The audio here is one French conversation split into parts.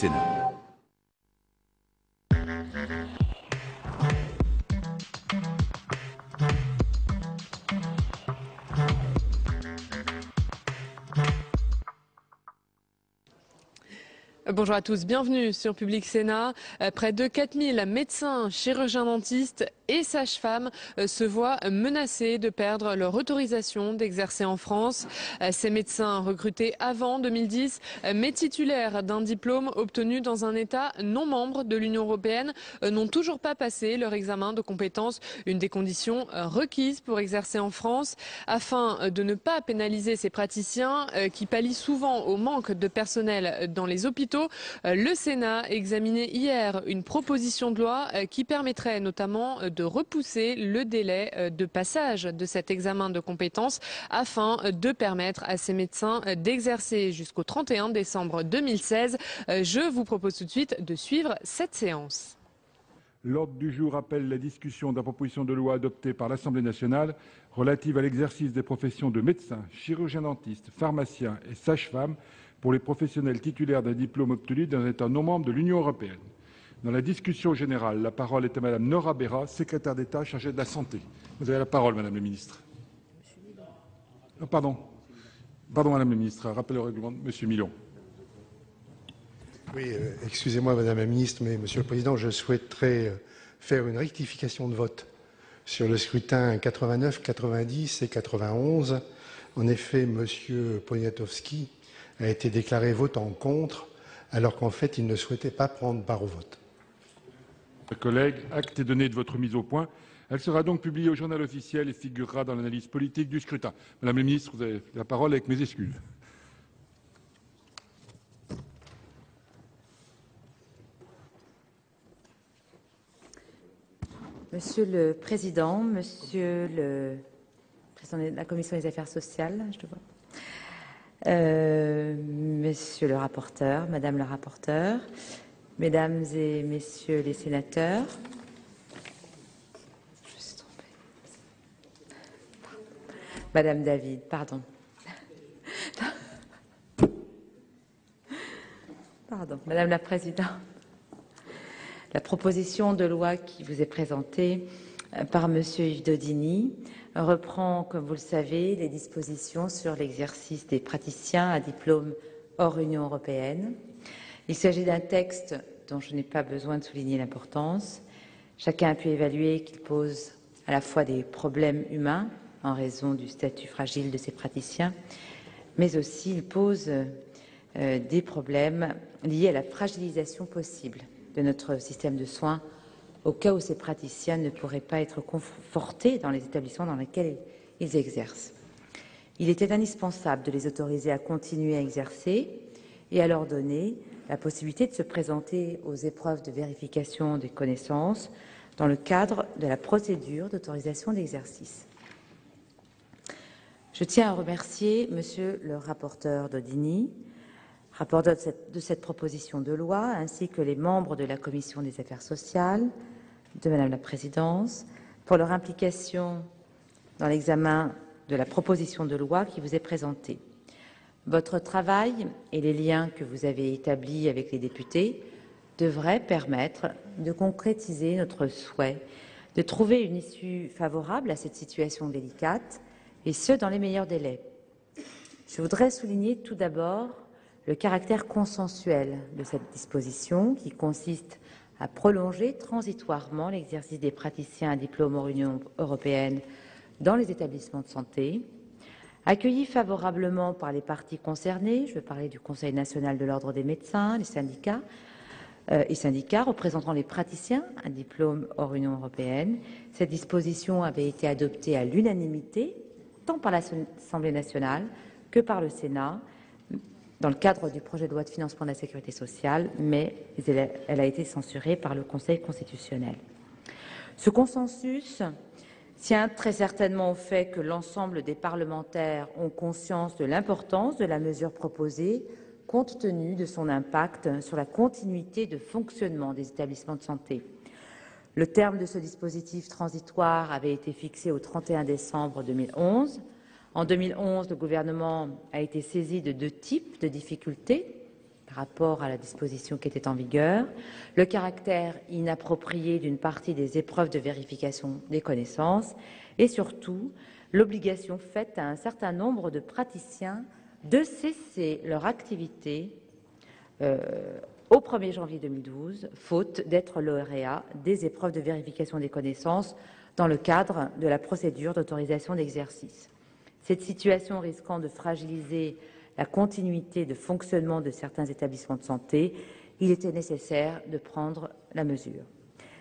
Sénat. Bonjour à tous, bienvenue sur Public Sénat. Près de 4000 médecins, chirurgiens dentistes et sages-femmes se voient menacés de perdre leur autorisation d'exercer en France. Ces médecins recrutés avant 2010, mais titulaires d'un diplôme obtenu dans un État non membre de l'Union européenne, n'ont toujours pas passé leur examen de compétences, une des conditions requises pour exercer en France. Afin de ne pas pénaliser ces praticiens qui pallient souvent au manque de personnel dans les hôpitaux, le Sénat a examiné hier une proposition de loi qui permettrait notamment de repousser le délai de passage de cet examen de compétences afin de permettre à ces médecins d'exercer jusqu'au 31 décembre 2016. Je vous propose tout de suite de suivre cette séance. L'ordre du jour appelle la discussion de la proposition de loi adoptée par l'Assemblée nationale relative à l'exercice des professions de médecin, chirurgien dentiste, pharmacien et sage-femme pour les professionnels titulaires d'un diplôme obtenu dans un État non membre de l'Union européenne. Dans la discussion générale, la parole est à Madame Nora Berra, secrétaire d'État chargée de la santé. Vous avez la parole, Madame la ministre. Pardon, Madame la ministre, rappel au règlement de Monsieur Milon. Oui, excusez-moi Madame la ministre, mais Monsieur le Président, je souhaiterais faire une rectification de vote sur le scrutin 89, 90 et 91. En effet, Monsieur Poniatowski a été déclaré votant contre, alors qu'en fait, il ne souhaitait pas prendre part au vote. Chers collègues, acte est donné de votre mise au point. Elle sera donc publiée au journal officiel et figurera dans l'analyse politique du scrutin. Madame la ministre, vous avez la parole avec mes excuses. Monsieur le Président, Monsieur le Président de la Commission des Affaires sociales, je le vois. Monsieur le rapporteur, Madame la rapporteure, Mesdames et Messieurs les sénateurs, je me suis trompée. Madame David, pardon. Pardon, Madame la Présidente. La proposition de loi qui vous est présentée par Monsieur Yves Daudigny reprend, comme vous le savez, les dispositions sur l'exercice des praticiens à diplôme hors Union européenne. Il s'agit d'un texte dont je n'ai pas besoin de souligner l'importance. Chacun a pu évaluer qu'il pose à la fois des problèmes humains en raison du statut fragile de ces praticiens, mais aussi il pose des problèmes liés à la fragilisation possible de notre système de soins au cas où ces praticiens ne pourraient pas être confortés dans les établissements dans lesquels ils exercent. Il était indispensable de les autoriser à continuer à exercer et à leur donner la possibilité de se présenter aux épreuves de vérification des connaissances dans le cadre de la procédure d'autorisation d'exercice. Je tiens à remercier Monsieur le rapporteur Daudigny, rapporteur de cette proposition de loi, ainsi que les membres de la Commission des Affaires sociales, de Madame la Présidence, pour leur implication dans l'examen de la proposition de loi qui vous est présentée. Votre travail et les liens que vous avez établis avec les députés devraient permettre de concrétiser notre souhait de trouver une issue favorable à cette situation délicate, et ce, dans les meilleurs délais. Je voudrais souligner tout d'abord le caractère consensuel de cette disposition qui consiste à prolonger transitoirement l'exercice des praticiens à diplôme hors Union européenne dans les établissements de santé, accueilli favorablement par les parties concernées. Je veux parler du Conseil national de l'ordre des médecins, les syndicats représentant les praticiens à diplôme hors Union européenne. Cette disposition avait été adoptée à l'unanimité, tant par l'Assemblée nationale que par le Sénat, dans le cadre du projet de loi de financement de la sécurité sociale, mais elle a été censurée par le Conseil constitutionnel. Ce consensus tient très certainement au fait que l'ensemble des parlementaires ont conscience de l'importance de la mesure proposée, compte tenu de son impact sur la continuité de fonctionnement des établissements de santé. Le terme de ce dispositif transitoire avait été fixé au 31 décembre 2011. En 2011, le gouvernement a été saisi de deux types de difficultés rapport à la disposition qui était en vigueur, le caractère inapproprié d'une partie des épreuves de vérification des connaissances et surtout l'obligation faite à un certain nombre de praticiens de cesser leur activité au 1er janvier 2012, faute d'être lauréat des épreuves de vérification des connaissances dans le cadre de la procédure d'autorisation d'exercice. Cette situation risquant de fragiliser la continuité de fonctionnement de certains établissements de santé, il était nécessaire de prendre la mesure.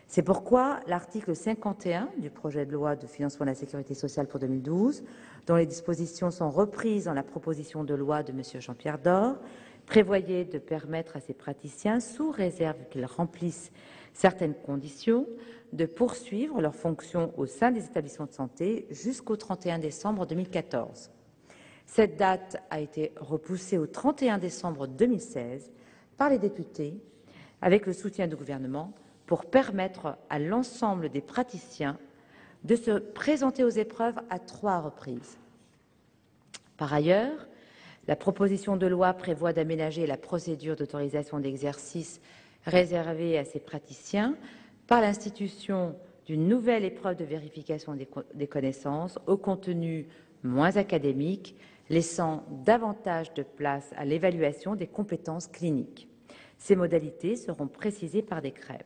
C'est pourquoi l'article 51 du projet de loi de financement de la sécurité sociale pour 2012, dont les dispositions sont reprises dans la proposition de loi de M. Jean-Pierre Door, prévoyait de permettre à ces praticiens, sous réserve qu'ils remplissent certaines conditions, de poursuivre leurs fonctions au sein des établissements de santé jusqu'au 31 décembre 2014. Cette date a été repoussée au 31 décembre 2016 par les députés, avec le soutien du gouvernement, pour permettre à l'ensemble des praticiens de se présenter aux épreuves à 3 reprises. Par ailleurs, la proposition de loi prévoit d'aménager la procédure d'autorisation d'exercice réservée à ces praticiens par l'institution d'une nouvelle épreuve de vérification des connaissances au contenu moins académique, laissant davantage de place à l'évaluation des compétences cliniques. Ces modalités seront précisées par décret.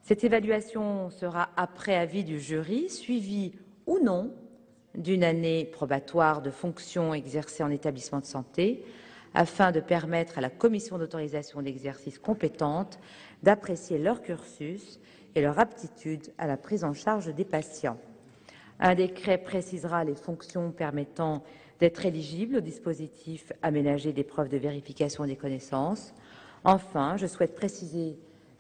Cette évaluation sera, après avis du jury, suivie ou non d'une année probatoire de fonctions exercées en établissement de santé, afin de permettre à la commission d'autorisation d'exercice compétente d'apprécier leur cursus et leur aptitude à la prise en charge des patients. Un décret précisera les fonctions permettant d'être éligible au dispositif aménagé d'épreuves de vérification des connaissances. Enfin, je souhaite préciser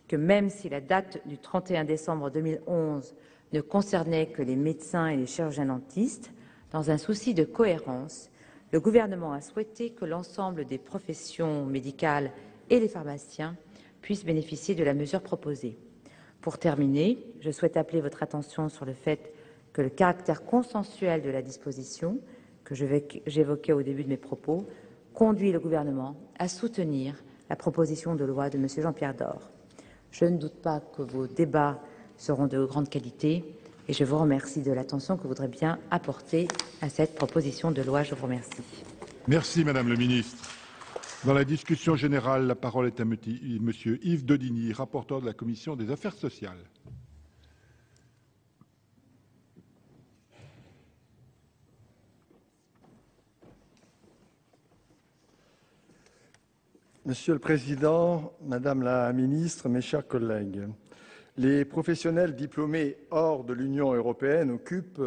que même si la date du 31 décembre 2011 ne concernait que les médecins et les chirurgiens-dentistes, dans un souci de cohérence, le gouvernement a souhaité que l'ensemble des professions médicales et les pharmaciens puissent bénéficier de la mesure proposée. Pour terminer, je souhaite appeler votre attention sur le fait que le caractère consensuel de la disposition, que j'évoquais au début de mes propos, conduit le gouvernement à soutenir la proposition de loi de M. Jean-Pierre Door. Je ne doute pas que vos débats seront de grande qualité et je vous remercie de l'attention que vous voudrez bien apporter à cette proposition de loi. Je vous remercie. Merci, Madame le Ministre. Dans la discussion générale, la parole est à Monsieur Yves Daudigny, rapporteur de la Commission des Affaires sociales. Monsieur le Président, Madame la Ministre, mes chers collègues, les professionnels diplômés hors de l'Union européenne occupent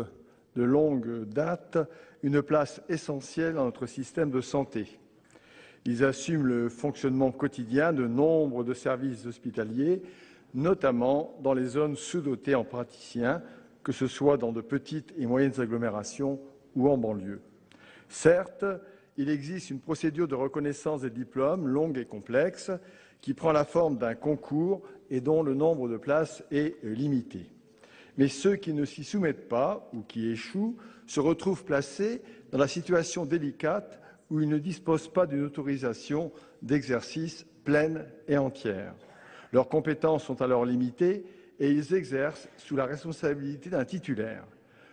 de longue date une place essentielle dans notre système de santé. Ils assument le fonctionnement quotidien de nombre de services hospitaliers, notamment dans les zones sous-dotées en praticiens, que ce soit dans de petites et moyennes agglomérations ou en banlieue. Certes, il existe une procédure de reconnaissance des diplômes longue et complexe qui prend la forme d'un concours et dont le nombre de places est limité. Mais ceux qui ne s'y soumettent pas ou qui échouent se retrouvent placés dans la situation délicate où ils ne disposent pas d'une autorisation d'exercice pleine et entière. Leurs compétences sont alors limitées et ils exercent sous la responsabilité d'un titulaire.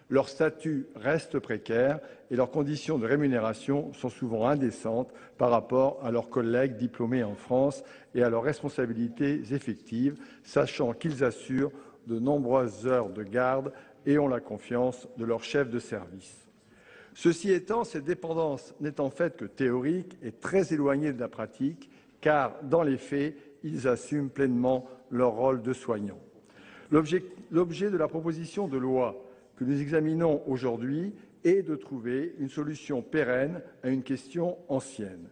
Leur statut reste précaire et leurs conditions de rémunération sont souvent indécentes par rapport à leurs collègues diplômés en France et à leurs responsabilités effectives, sachant qu'ils assurent de nombreuses heures de garde et ont la confiance de leur chef de service. Ceci étant, cette dépendance n'est en fait que théorique et très éloignée de la pratique, car dans les faits, ils assument pleinement leur rôle de soignants. L'objet de la proposition de loi que nous examinons aujourd'hui est de trouver une solution pérenne à une question ancienne.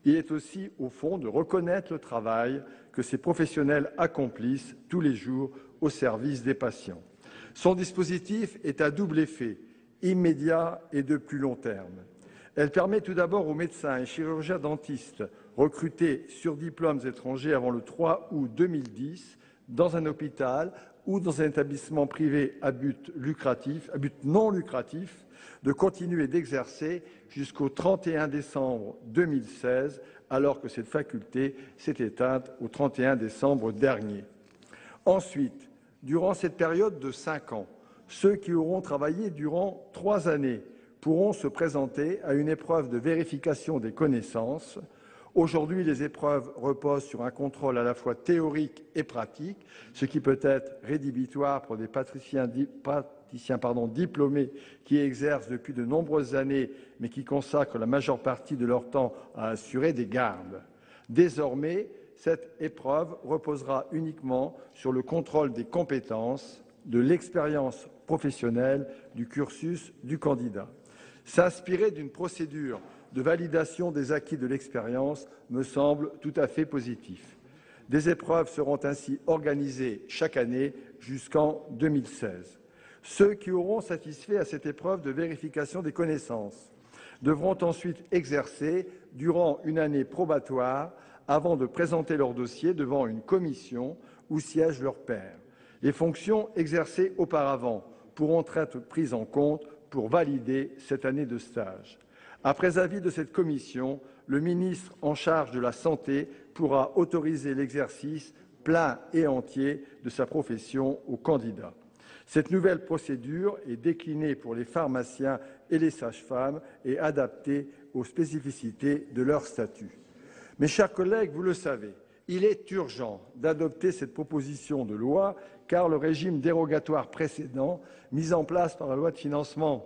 Il est aussi, au fond, de reconnaître le travail que ces professionnels accomplissent tous les jours au service des patients. Son dispositif est à double effet, immédiat et de plus long terme. Elle permet tout d'abord aux médecins et chirurgiens dentistes recrutés sur diplômes étrangers avant le 3 août 2010 dans un hôpital ou dans un établissement privé à but non lucratif, de continuer d'exercer jusqu'au 31 décembre 2016, alors que cette faculté s'est éteinte au 31 décembre dernier. Ensuite, durant cette période de 5 ans, ceux qui auront travaillé durant 3 années pourront se présenter à une épreuve de vérification des connaissances. Aujourd'hui, les épreuves reposent sur un contrôle à la fois théorique et pratique, ce qui peut être rédhibitoire pour des praticiens diplômés qui exercent depuis de nombreuses années, mais qui consacrent la majeure partie de leur temps à assurer des gardes. Désormais, cette épreuve reposera uniquement sur le contrôle des compétences, de l'expérience professionnelle, du cursus du candidat. S'inspirer d'une procédure de validation des acquis de l'expérience me semble tout à fait positif. Des épreuves seront ainsi organisées chaque année jusqu'en 2016. Ceux qui auront satisfait à cette épreuve de vérification des connaissances devront ensuite exercer durant une année probatoire avant de présenter leur dossier devant une commission où siège leur pair. Les fonctions exercées auparavant pourront être prises en compte pour valider cette année de stage. Après avis de cette commission, le ministre en charge de la Santé pourra autoriser l'exercice plein et entier de sa profession aux candidats. Cette nouvelle procédure est déclinée pour les pharmaciens et les sages-femmes et adaptée aux spécificités de leur statut. Mes chers collègues, vous le savez, il est urgent d'adopter cette proposition de loi car le régime dérogatoire précédent, mis en place par la loi de financement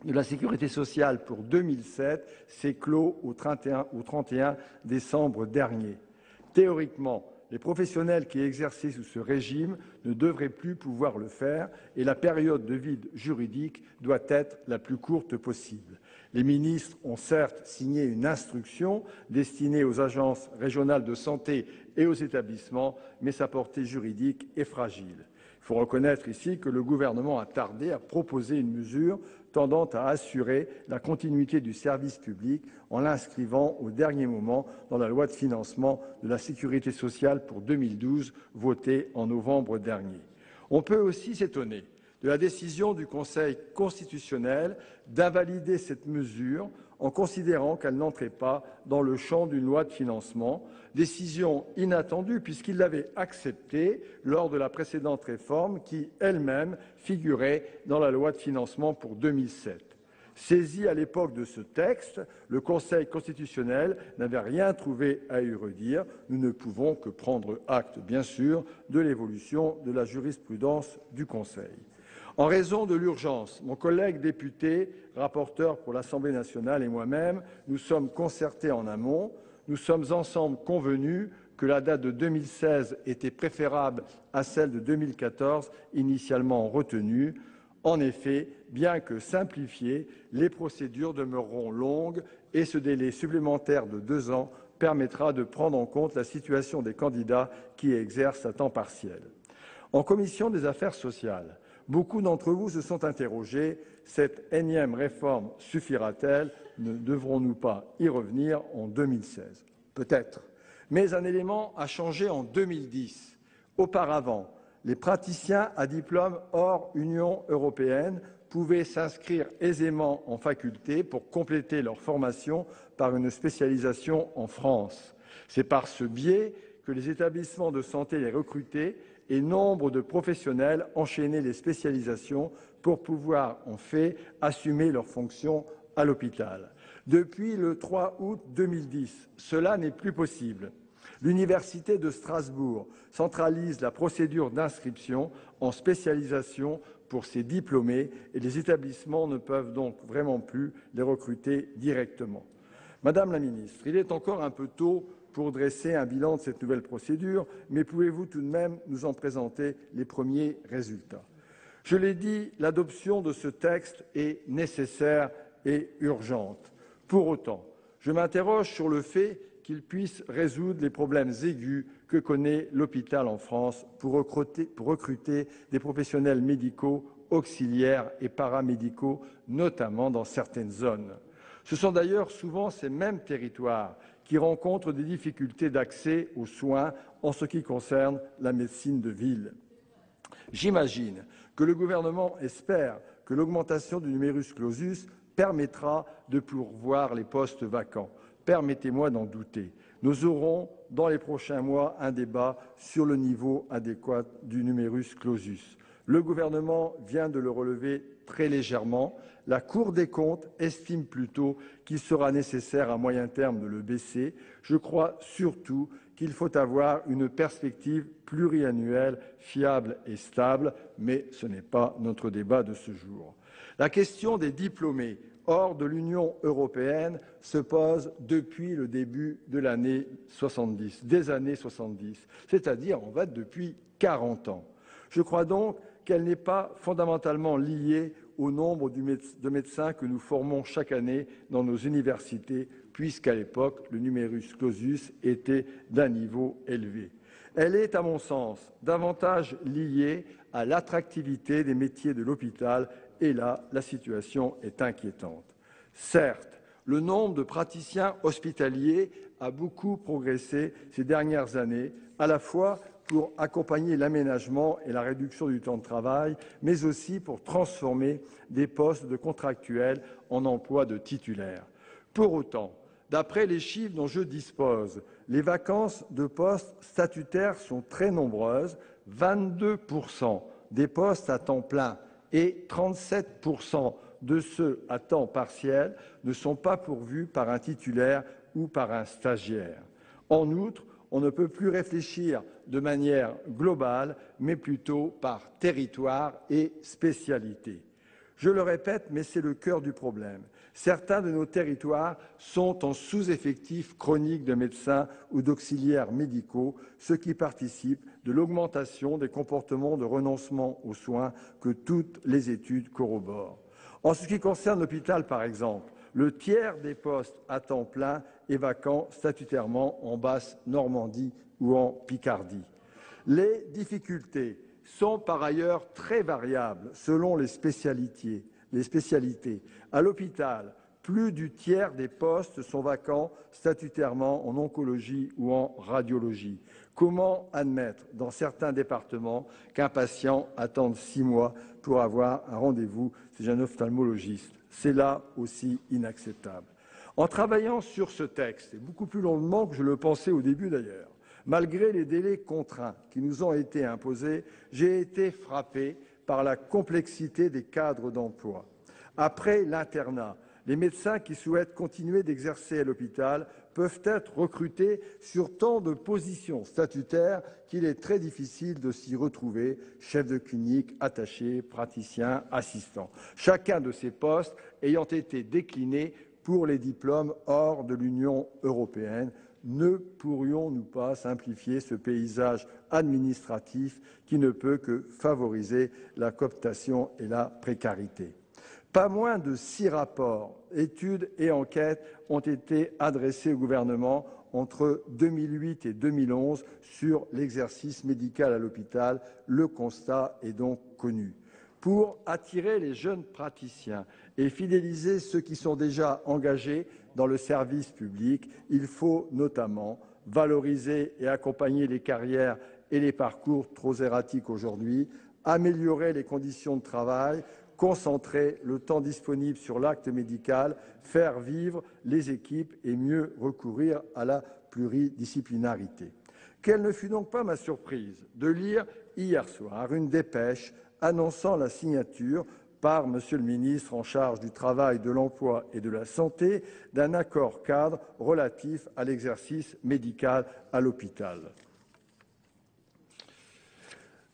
de la Sécurité sociale pour 2007, s'est clos au 31 décembre dernier. Théoriquement, les professionnels qui exerçaient sous ce régime ne devraient plus pouvoir le faire et la période de vide juridique doit être la plus courte possible. Les ministres ont certes signé une instruction destinée aux agences régionales de santé et aux établissements, mais sa portée juridique est fragile. Il faut reconnaître ici que le gouvernement a tardé à proposer une mesure tendant à assurer la continuité du service public en l'inscrivant au dernier moment dans la loi de financement de la Sécurité sociale pour 2012, votée en novembre dernier. On peut aussi s'étonner de la décision du Conseil constitutionnel d'invalider cette mesure en considérant qu'elle n'entrait pas dans le champ d'une loi de financement, décision inattendue puisqu'il l'avait acceptée lors de la précédente réforme qui, elle-même, figurait dans la loi de financement pour 2007. Saisi à l'époque de ce texte, le Conseil constitutionnel n'avait rien trouvé à y redire. Nous ne pouvons que prendre acte, bien sûr, de l'évolution de la jurisprudence du Conseil. En raison de l'urgence, mon collègue député, rapporteur pour l'Assemblée nationale et moi-même, nous sommes concertés en amont. Nous sommes ensemble convenus que la date de 2016 était préférable à celle de 2014, initialement retenue. En effet, bien que simplifiées, les procédures demeureront longues et ce délai supplémentaire de 2 ans permettra de prendre en compte la situation des candidats qui exercent à temps partiel. En commission des affaires sociales, beaucoup d'entre vous se sont interrogés. Cette énième réforme suffira-t-elle? Ne devrons-nous pas y revenir en 2016? Peut-être. Mais un élément a changé en 2010. Auparavant, les praticiens à diplôme hors Union européenne pouvaient s'inscrire aisément en faculté pour compléter leur formation par une spécialisation en France. C'est par ce biais que les établissements de santé les recrutaient et nombre de professionnels enchaînaient les spécialisations pour pouvoir, en fait, assumer leurs fonctions à l'hôpital. Depuis le 3 août 2010, cela n'est plus possible. L'Université de Strasbourg centralise la procédure d'inscription en spécialisation pour ses diplômés et les établissements ne peuvent donc vraiment plus les recruter directement. Madame la ministre, il est encore un peu tôt pour dresser un bilan de cette nouvelle procédure, mais pouvez-vous tout de même nous en présenter les premiers résultats? Je l'ai dit, l'adoption de ce texte est nécessaire et urgente. Pour autant, je m'interroge sur le fait qu'il puisse résoudre les problèmes aigus que connaît l'hôpital en France pour recruter des professionnels médicaux, auxiliaires et paramédicaux, notamment dans certaines zones. Ce sont d'ailleurs souvent ces mêmes territoires qui rencontrent des difficultés d'accès aux soins en ce qui concerne la médecine de ville. J'imagine que le gouvernement espère que l'augmentation du numerus clausus permettra de pourvoir les postes vacants. Permettez-moi d'en douter. Nous aurons dans les prochains mois un débat sur le niveau adéquat du numerus clausus. Le gouvernement vient de le relever très légèrement. La Cour des comptes estime plutôt qu'il sera nécessaire à moyen terme de le baisser. Je crois surtout qu'il faut avoir une perspective pluriannuelle fiable et stable, mais ce n'est pas notre débat de ce jour. La question des diplômés hors de l'Union européenne se pose depuis le début de des années 70, c'est-à-dire en fait depuis 40 ans. Je crois donc qu'elle n'est pas fondamentalement liée au nombre de médecins que nous formons chaque année dans nos universités, puisqu'à l'époque, le numerus clausus était d'un niveau élevé. Elle est, à mon sens, davantage liée à l'attractivité des métiers de l'hôpital, et là, la situation est inquiétante. Certes, le nombre de praticiens hospitaliers a beaucoup progressé ces dernières années, à la fois pour accompagner l'aménagement et la réduction du temps de travail, mais aussi pour transformer des postes de contractuels en emplois de titulaires. Pour autant, d'après les chiffres dont je dispose, les vacances de postes statutaires sont très nombreuses, 22% des postes à temps plein et 37% de ceux à temps partiel ne sont pas pourvus par un titulaire ou par un stagiaire. En outre, on ne peut plus réfléchir de manière globale, mais plutôt par territoire et spécialité. Je le répète, mais c'est le cœur du problème. Certains de nos territoires sont en sous-effectif chronique de médecins ou d'auxiliaires médicaux, ce qui participe de l'augmentation des comportements de renoncement aux soins que toutes les études corroborent. En ce qui concerne l'hôpital, par exemple, le tiers des postes à temps plein est vacant statutairement en Basse-Normandie ou en Picardie. Les difficultés sont par ailleurs très variables selon les spécialités. À l'hôpital, plus du tiers des postes sont vacants statutairement en oncologie ou en radiologie. Comment admettre dans certains départements qu'un patient attende 6 mois pour avoir un rendez-vous chez un ophtalmologiste? C'est là aussi inacceptable. En travaillant sur ce texte, et beaucoup plus longuement que je le pensais au début d'ailleurs, malgré les délais contraints qui nous ont été imposés, j'ai été frappé par la complexité des cadres d'emploi. Après l'internat, les médecins qui souhaitent continuer d'exercer à l'hôpital peuvent être recrutés sur tant de positions statutaires qu'il est très difficile de s'y retrouver, chef de clinique, attaché, praticien, assistant. Chacun de ces postes ayant été décliné pour les diplômes hors de l'Union européenne. Ne pourrions-nous pas simplifier ce paysage administratif qui ne peut que favoriser la cooptation et la précarité? Pas moins de 6 rapports, études et enquêtes ont été adressés au gouvernement entre 2008 et 2011 sur l'exercice médical à l'hôpital. Le constat est donc connu. Pour attirer les jeunes praticiens et fidéliser ceux qui sont déjà engagés dans le service public, il faut notamment valoriser et accompagner les carrières et les parcours trop erratiques aujourd'hui, améliorer les conditions de travail, concentrer le temps disponible sur l'acte médical, faire vivre les équipes et mieux recourir à la pluridisciplinarité. Quelle ne fut donc pas ma surprise de lire hier soir une dépêche annonçant la signature par M. le ministre en charge du Travail, de l'Emploi et de la Santé d'un accord cadre relatif à l'exercice médical à l'hôpital.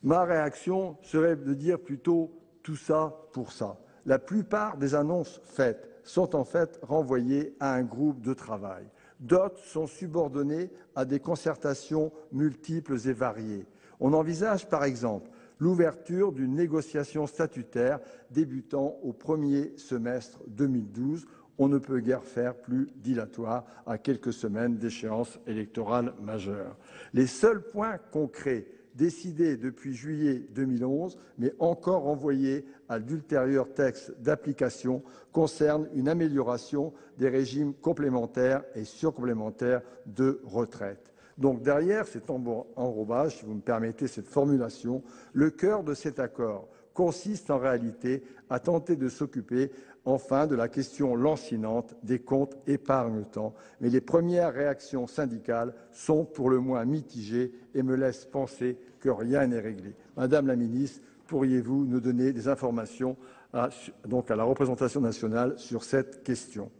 Ma réaction serait de dire plutôt tout ça pour ça. La plupart des annonces faites sont en fait renvoyées à un groupe de travail. D'autres sont subordonnées à des concertations multiples et variées. On envisage par exemple l'ouverture d'une négociation statutaire débutant au premier semestre 2012. On ne peut guère faire plus dilatoire à quelques semaines d'échéance électorale majeure. Les seuls points concrets décidés depuis juillet 2011, mais encore renvoyés à d'ultérieurs textes d'application, concernent une amélioration des régimes complémentaires et surcomplémentaires de retraite. Donc derrière cet enrobage, si vous me permettez cette formulation, le cœur de cet accord consiste en réalité à tenter de s'occuper enfin de la question lancinante des comptes épargne-temps. Mais les premières réactions syndicales sont pour le moins mitigées et me laissent penser que rien n'est réglé. Madame la ministre, pourriez-vous nous donner des informations à la représentation nationale sur cette question?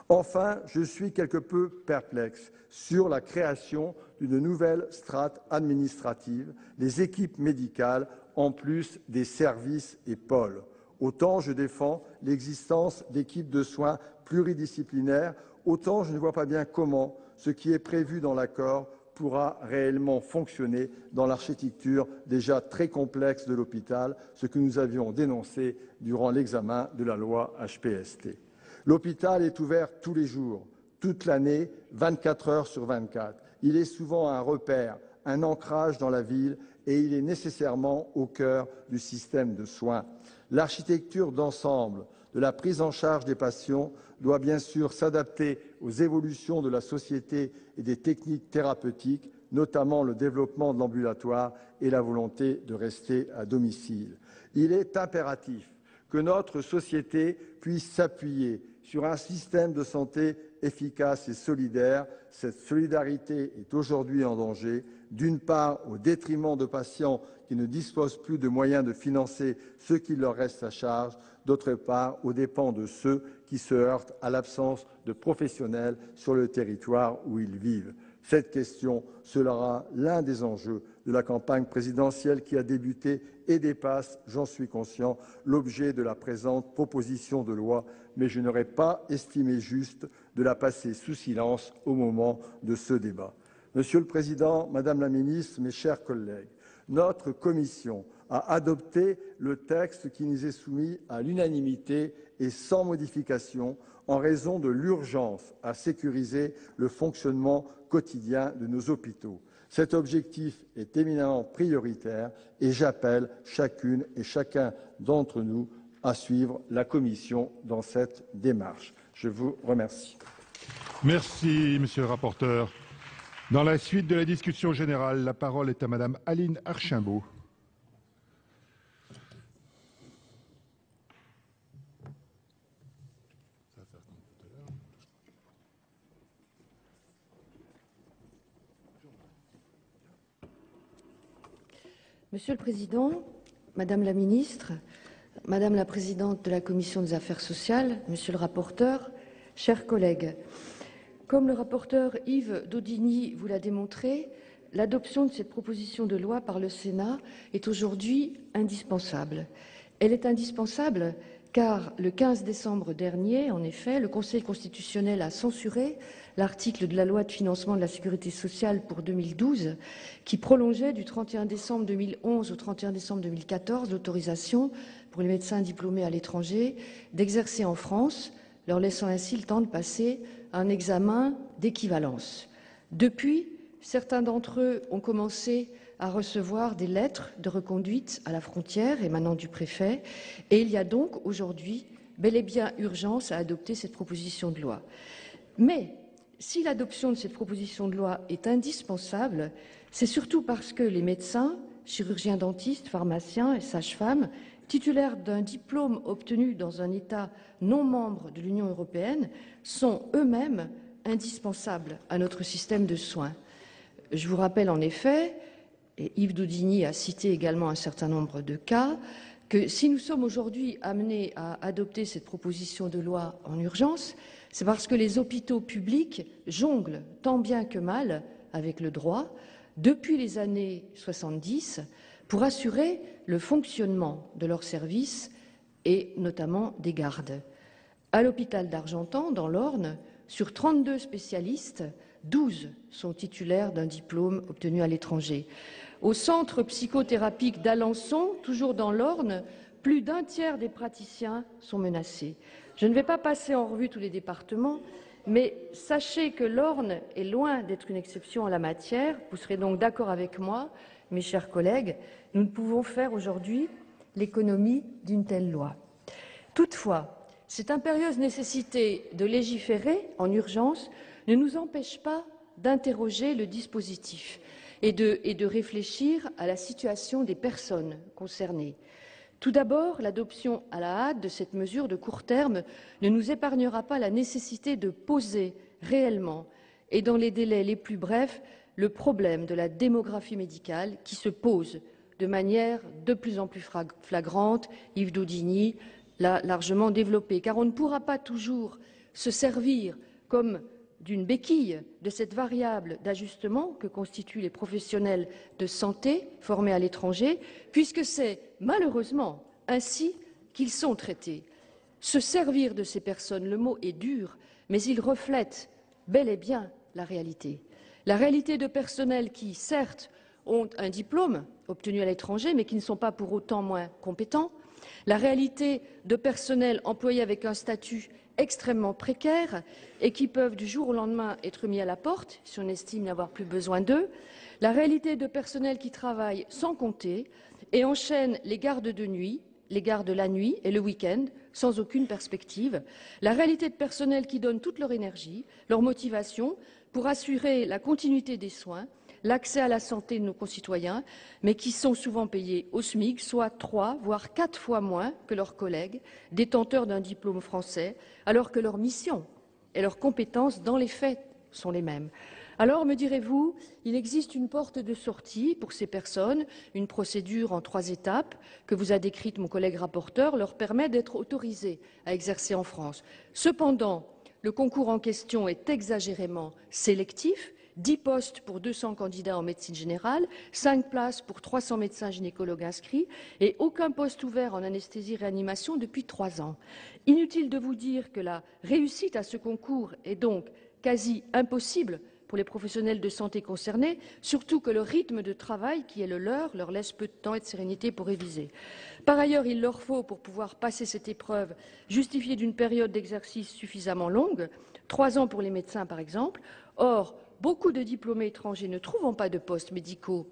Enfin, je suis quelque peu perplexe sur la création d'une nouvelle strate administrative, les équipes médicales, en plus des services et pôles. Autant je défends l'existence d'équipes de soins pluridisciplinaires, autant je ne vois pas bien comment ce qui est prévu dans l'accord pourra réellement fonctionner dans l'architecture déjà très complexe de l'hôpital, ce que nous avions dénoncé durant l'examen de la loi HPST. L'hôpital est ouvert tous les jours, toute l'année, 24 heures sur 24. Il est souvent un repère, un ancrage dans la ville et il est nécessairement au cœur du système de soins. L'architecture d'ensemble de la prise en charge des patients doit bien sûr s'adapter aux évolutions de la société et des techniques thérapeutiques, notamment le développement de l'ambulatoire et la volonté de rester à domicile. Il est impératif que notre société puisse s'appuyer sur un système de santé efficace et solidaire. Cette solidarité est aujourd'hui en danger, d'une part au détriment de patients qui ne disposent plus de moyens de financer ce qui leur reste à charge, d'autre part aux dépens de ceux qui se heurtent à l'absence de professionnels sur le territoire où ils vivent. Cette question sera l'un des enjeux de la campagne présidentielle qui a débuté et dépasse, j'en suis conscient, l'objet de la présente proposition de loi, mais je n'aurais pas estimé juste de la passer sous silence au moment de ce débat. Monsieur le Président, Madame la Ministre, mes chers collègues, notre commission a adopté le texte qui nous est soumis à l'unanimité et sans modification en raison de l'urgence à sécuriser le fonctionnement quotidien de nos hôpitaux. Cet objectif est éminemment prioritaire et j'appelle chacune et chacun d'entre nous à suivre la Commission dans cette démarche. Je vous remercie. Merci, Monsieur le rapporteur. Dans la suite de la discussion générale, la parole est à Madame Aline Archimbaud. Monsieur le Président, Madame la Ministre, Madame la Présidente de la Commission des Affaires sociales, Monsieur le rapporteur, chers collègues, comme le rapporteur Yves Daudigny vous l'a démontré, l'adoption de cette proposition de loi par le Sénat est aujourd'hui indispensable. Elle est indispensable car le 15 décembre dernier, en effet, le Conseil constitutionnel a censuré l'article de la loi de financement de la sécurité sociale pour 2012 qui prolongeait du 31 décembre 2011 au 31 décembre 2014 l'autorisation pour les médecins diplômés à l'étranger d'exercer en France, leur laissant ainsi le temps de passer un examen d'équivalence. Depuis, certains d'entre eux ont commencé à recevoir des lettres de reconduite à la frontière émanant du préfet et il y a donc aujourd'hui bel et bien urgence à adopter cette proposition de loi. Mais si l'adoption de cette proposition de loi est indispensable, c'est surtout parce que les médecins, chirurgiens dentistes, pharmaciens et sages-femmes titulaires d'un diplôme obtenu dans un État non membre de l'Union européenne sont eux-mêmes indispensables à notre système de soins. Je vous rappelle en effet, et Yves Daudigny a cité également un certain nombre de cas, que si nous sommes aujourd'hui amenés à adopter cette proposition de loi en urgence, c'est parce que les hôpitaux publics jonglent tant bien que mal avec le droit depuis les années 70 pour assurer le fonctionnement de leurs services et notamment des gardes. À l'hôpital d'Argentan, dans l'Orne, sur 32 spécialistes, 12 sont titulaires d'un diplôme obtenu à l'étranger. Au centre psychothérapique d'Alençon, toujours dans l'Orne, plus d'un tiers des praticiens sont menacés. Je ne vais pas passer en revue tous les départements, mais sachez que l'Orne est loin d'être une exception en la matière. Vous serez donc d'accord avec moi, mes chers collègues, nous ne pouvons faire aujourd'hui l'économie d'une telle loi. Toutefois, cette impérieuse nécessité de légiférer en urgence ne nous empêche pas d'interroger le dispositif et de réfléchir à la situation des personnes concernées. Tout d'abord, l'adoption à la hâte de cette mesure de court terme ne nous épargnera pas la nécessité de poser réellement et dans les délais les plus brefs le problème de la démographie médicale qui se pose de manière de plus en plus flagrante. Yves Daudigny l'a largement développé, car on ne pourra pas toujours se servir comme d'une béquille de cette variable d'ajustement que constituent les professionnels de santé formés à l'étranger, puisque c'est malheureusement ainsi qu'ils sont traités. Se servir de ces personnes, le mot est dur, mais il reflète bel et bien la réalité. La réalité de personnels qui, certes, ont un diplôme obtenu à l'étranger, mais qui ne sont pas pour autant moins compétents. La réalité de personnels employés avec un statut extrêmement précaires et qui peuvent du jour au lendemain être mis à la porte si on estime n'avoir plus besoin d'eux, la réalité de personnels qui travaillent sans compter et enchaînent les gardes de nuit, les gardes la nuit et le week-end sans aucune perspective, la réalité de personnels qui donnent toute leur énergie, leur motivation pour assurer la continuité des soins, l'accès à la santé de nos concitoyens, mais qui sont souvent payés au SMIC, soit 3, voire 4 fois moins que leurs collègues détenteurs d'un diplôme français, alors que leur mission et leurs compétences, dans les faits, sont les mêmes. Alors, me direz-vous, il existe une porte de sortie pour ces personnes, une procédure en 3 étapes que vous a décrite mon collègue rapporteur leur permet d'être autorisés à exercer en France. Cependant, le concours en question est exagérément sélectif. 10 postes pour 200 candidats en médecine générale, 5 places pour 300 médecins gynécologues inscrits et aucun poste ouvert en anesthésie-réanimation depuis 3 ans. Inutile de vous dire que la réussite à ce concours est donc quasi impossible pour les professionnels de santé concernés, surtout que le rythme de travail qui est le leur laisse peu de temps et de sérénité pour réviser. Par ailleurs, il leur faut, pour pouvoir passer cette épreuve, justifier d'une période d'exercice suffisamment longue, 3 ans pour les médecins par exemple. Or, beaucoup de diplômés étrangers ne trouvant pas de postes médicaux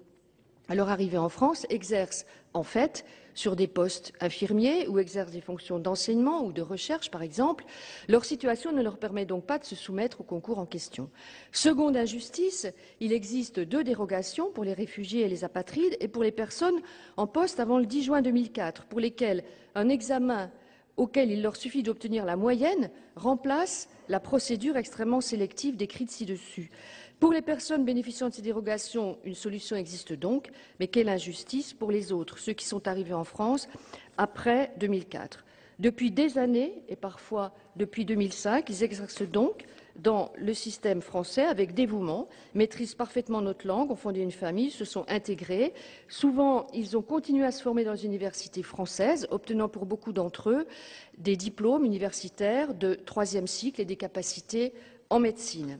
à leur arrivée en France exercent en fait sur des postes infirmiers ou exercent des fonctions d'enseignement ou de recherche par exemple. Leur situation ne leur permet donc pas de se soumettre au concours en question. Seconde injustice, il existe 2 dérogations pour les réfugiés et les apatrides et pour les personnes en poste avant le 10 juin 2004, pour lesquelles un examen auquel il leur suffit d'obtenir la moyenne remplace la procédure extrêmement sélective décrite ci-dessus. Pour les personnes bénéficiant de ces dérogations, une solution existe donc, mais quelle injustice pour les autres, ceux qui sont arrivés en France après 2004. Depuis des années, et parfois depuis 2005, ils exercent donc dans le système français avec dévouement, maîtrisent parfaitement notre langue, ont fondé une famille, se sont intégrés. Souvent, ils ont continué à se former dans une université française, obtenant pour beaucoup d'entre eux des diplômes universitaires de 3e cycle et des capacités en médecine.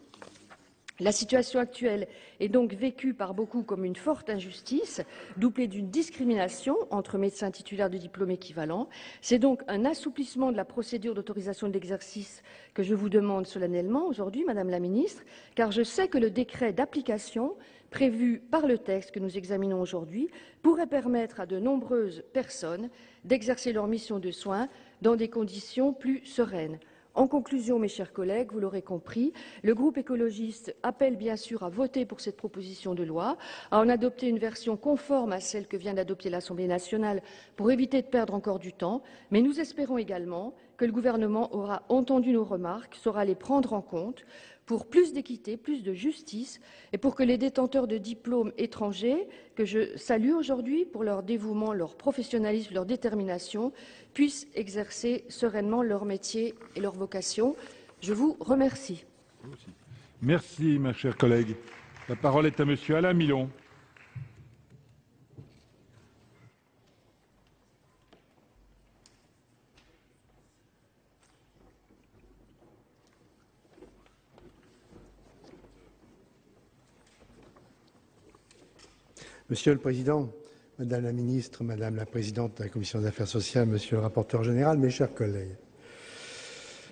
La situation actuelle est donc vécue par beaucoup comme une forte injustice, doublée d'une discrimination entre médecins titulaires de diplômes équivalents. C'est donc un assouplissement de la procédure d'autorisation de l'exercice que je vous demande solennellement aujourd'hui, Madame la Ministre, car je sais que le décret d'application prévu par le texte que nous examinons aujourd'hui pourrait permettre à de nombreuses personnes d'exercer leur mission de soins dans des conditions plus sereines. En conclusion, mes chers collègues, vous l'aurez compris, le groupe écologiste appelle bien sûr à voter pour cette proposition de loi, à en adopter une version conforme à celle que vient d'adopter l'Assemblée nationale pour éviter de perdre encore du temps, mais nous espérons également que le gouvernement aura entendu nos remarques, saura les prendre en compte pour plus d'équité, plus de justice et pour que les détenteurs de diplômes étrangers, que je salue aujourd'hui pour leur dévouement, leur professionnalisme, leur détermination, puissent exercer sereinement leur métier et leur vocation. Je vous remercie. Merci, ma chère collègue. La parole est à Monsieur Alain Milon. Monsieur le Président, Madame la Ministre, Madame la Présidente de la Commission des Affaires sociales, Monsieur le Rapporteur général, mes chers collègues.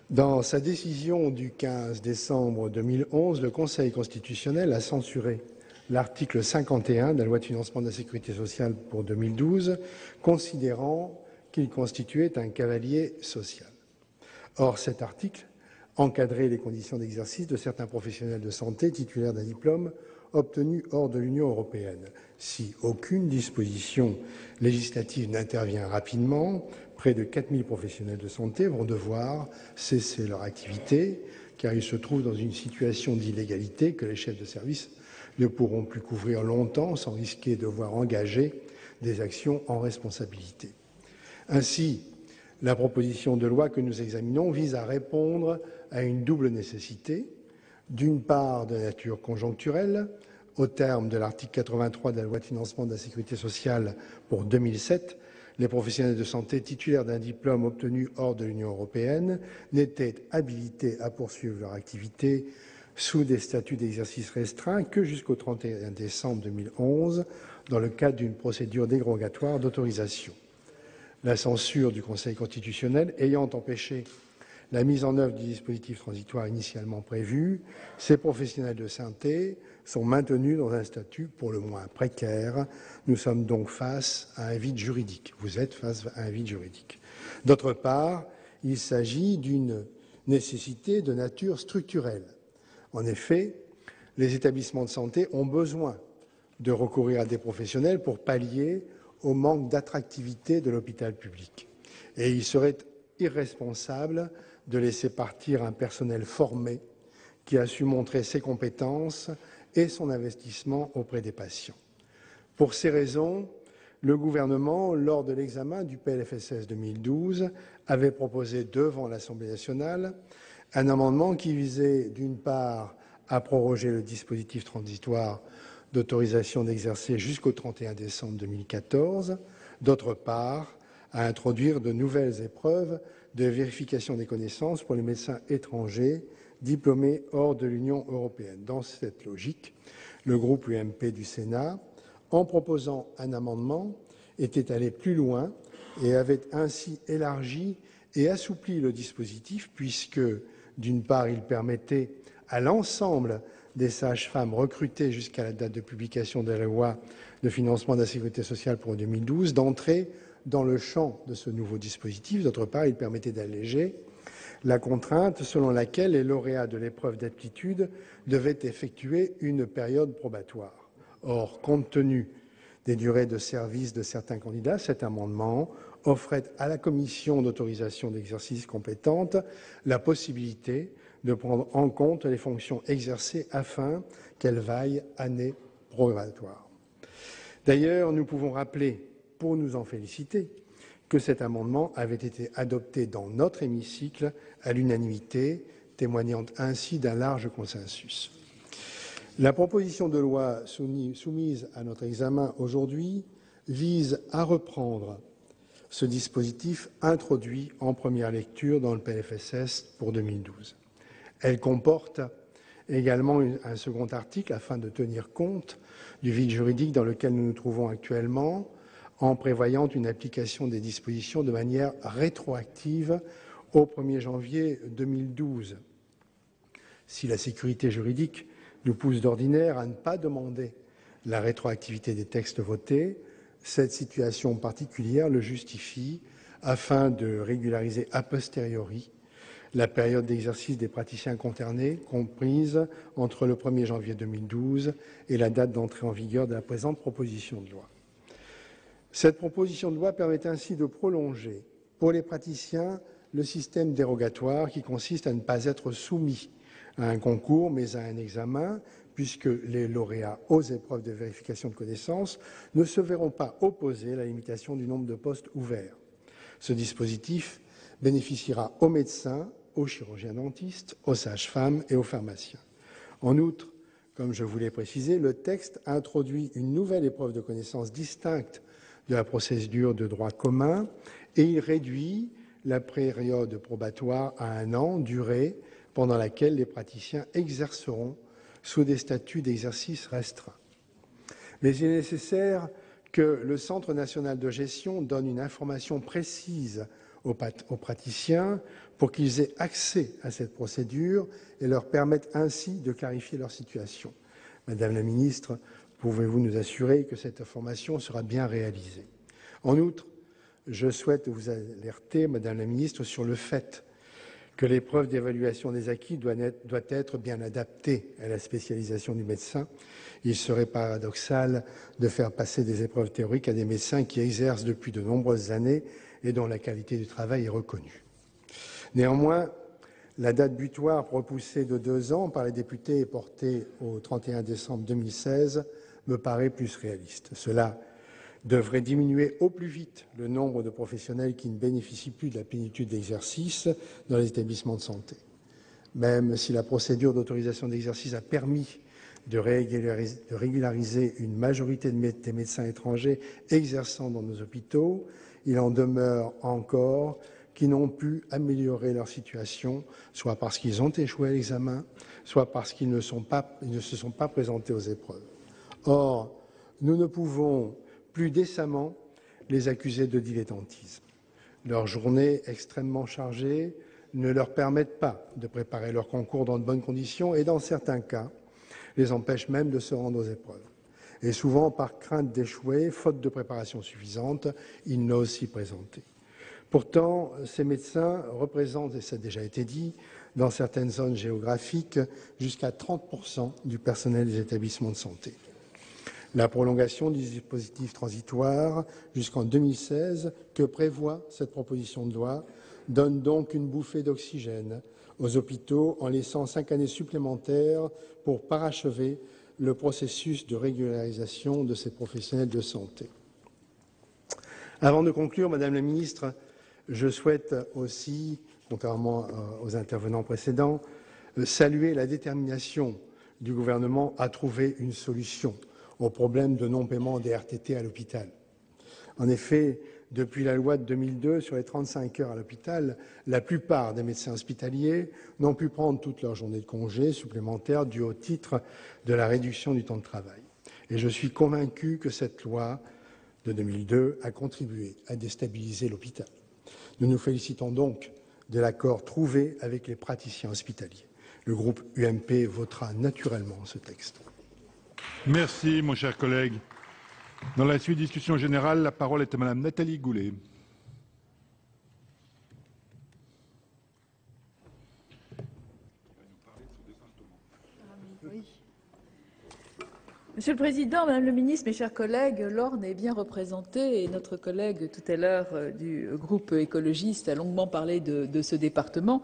Dans sa décision du 15 décembre 2011, le Conseil constitutionnel a censuré l'article 51 de la loi de financement de la Sécurité sociale pour 2012, considérant qu'il constituait un cavalier social. Or, cet article encadrer les conditions d'exercice de certains professionnels de santé titulaires d'un diplôme obtenu hors de l'Union européenne. Si aucune disposition législative n'intervient rapidement, près de 4 000 professionnels de santé vont devoir cesser leur activité, car ils se trouvent dans une situation d'illégalité que les chefs de service ne pourront plus couvrir longtemps sans risquer de voir engager des actions en responsabilité. Ainsi, la proposition de loi que nous examinons vise à répondre à une double nécessité, d'une part de nature conjoncturelle, au terme de l'article 83 de la loi de financement de la sécurité sociale pour 2007, les professionnels de santé titulaires d'un diplôme obtenu hors de l'Union européenne n'étaient habilités à poursuivre leur activité sous des statuts d'exercice restreints que jusqu'au 31 décembre 2011 dans le cadre d'une procédure dérogatoire d'autorisation. La censure du Conseil constitutionnel ayant empêché la mise en œuvre du dispositif transitoire initialement prévu, ces professionnels de santé sont maintenus dans un statut pour le moins précaire. Nous sommes donc face à un vide juridique. Vous êtes face à un vide juridique. D'autre part, il s'agit d'une nécessité de nature structurelle. En effet, les établissements de santé ont besoin de recourir à des professionnels pour pallier au manque d'attractivité de l'hôpital public. Et il serait irresponsable de laisser partir un personnel formé qui a su montrer ses compétences et son investissement auprès des patients. Pour ces raisons, le gouvernement, lors de l'examen du PLFSS 2012, avait proposé devant l'Assemblée nationale un amendement qui visait, d'une part, à proroger le dispositif transitoire d'autorisation d'exercer jusqu'au 31 décembre 2014, d'autre part, à introduire de nouvelles épreuves de vérification des connaissances pour les médecins étrangers diplômés hors de l'Union européenne. Dans cette logique, le groupe UMP du Sénat, en proposant un amendement, était allé plus loin et avait ainsi élargi et assoupli le dispositif puisque, d'une part, il permettait à l'ensemble des sages-femmes recrutées jusqu'à la date de publication de la loi de financement de la sécurité sociale pour 2012 d'entrer dans le champ de ce nouveau dispositif. D'autre part, il permettait d'alléger la contrainte selon laquelle les lauréats de l'épreuve d'aptitude devaient effectuer une période probatoire. Or, compte tenu des durées de service de certains candidats, cet amendement offrait à la commission d'autorisation d'exercice compétente la possibilité de prendre en compte les fonctions exercées afin qu'elles vaillent année probatoire. D'ailleurs, nous pouvons rappeler, pour nous en féliciter, que cet amendement avait été adopté dans notre hémicycle à l'unanimité, témoignant ainsi d'un large consensus. La proposition de loi soumise à notre examen aujourd'hui vise à reprendre ce dispositif introduit en première lecture dans le PLFSS pour 2012. Elle comporte également un second article afin de tenir compte du vide juridique dans lequel nous nous trouvons actuellement, en prévoyant une application des dispositions de manière rétroactive au 1er janvier 2012. Si la sécurité juridique nous pousse d'ordinaire à ne pas demander la rétroactivité des textes votés, cette situation particulière le justifie afin de régulariser a posteriori la période d'exercice des praticiens concernés, comprise entre le 1er janvier 2012 et la date d'entrée en vigueur de la présente proposition de loi. Cette proposition de loi permet ainsi de prolonger pour les praticiens le système dérogatoire qui consiste à ne pas être soumis à un concours mais à un examen, puisque les lauréats aux épreuves de vérification de connaissances ne se verront pas opposer la limitation du nombre de postes ouverts. Ce dispositif bénéficiera aux médecins, aux chirurgiens-dentistes, aux sages-femmes et aux pharmaciens. En outre, comme je vous l'ai précisé, le texte introduit une nouvelle épreuve de connaissances distincte de la procédure de droit commun et il réduit la période probatoire à 1 an, durée pendant laquelle les praticiens exerceront sous des statuts d'exercice restreints. Mais il est nécessaire que le Centre national de gestion donne une information précise aux praticiens pour qu'ils aient accès à cette procédure et leur permette ainsi de clarifier leur situation. Madame la ministre, pouvez-vous nous assurer que cette information sera bien réalisée? En outre, je souhaite vous alerter, Madame la ministre, sur le fait que l'épreuve d'évaluation des acquis doit être bien adaptée à la spécialisation du médecin. Il serait paradoxal de faire passer des épreuves théoriques à des médecins qui exercent depuis de nombreuses années et dont la qualité du travail est reconnue. Néanmoins, la date butoir repoussée de 2 ans par les députés et portée au 31 décembre 2016 me paraît plus réaliste. Cela devrait diminuer au plus vite le nombre de professionnels qui ne bénéficient plus de la plénitude d'exercice dans les établissements de santé. Même si la procédure d'autorisation d'exercice a permis de régulariser une majorité des médecins étrangers exerçant dans nos hôpitaux, il en demeure encore qui n'ont pu améliorer leur situation, soit parce qu'ils ont échoué à l'examen, soit parce qu'ils ne se sont pas présentés aux épreuves. Or, nous ne pouvons plus décemment les accuser de dilettantisme. Leurs journées extrêmement chargées ne leur permettent pas de préparer leur concours dans de bonnes conditions et, dans certains cas, les empêchent même de se rendre aux épreuves. Et souvent, par crainte d'échouer, faute de préparation suffisante, ils n'osent s'y présenter. Pourtant, ces médecins représentent, et ça a déjà été dit, dans certaines zones géographiques, jusqu'à 30% du personnel des établissements de santé. La prolongation du dispositif transitoire jusqu'en 2016 que prévoit cette proposition de loi donne donc une bouffée d'oxygène aux hôpitaux en laissant 5 années supplémentaires pour parachever le processus de régularisation de ces professionnels de santé. Avant de conclure, Madame la Ministre, je souhaite aussi, contrairement aux intervenants précédents, saluer la détermination du gouvernement à trouver une solution au problème de non-paiement des RTT à l'hôpital. En effet, depuis la loi de 2002 sur les 35 heures à l'hôpital, la plupart des médecins hospitaliers n'ont pu prendre toute leur journée de congé supplémentaire due au titre de la réduction du temps de travail. Et je suis convaincu que cette loi de 2002 a contribué à déstabiliser l'hôpital. Nous nous félicitons donc de l'accord trouvé avec les praticiens hospitaliers. Le groupe UMP votera naturellement ce texte. Merci, mon cher collègue. Dans la suite de la discussion générale, la parole est à Madame Nathalie Goulet. Monsieur le Président, Madame le Ministre, mes chers collègues, l'Orne est bien représentée et notre collègue tout à l'heure du groupe écologiste a longuement parlé de ce département.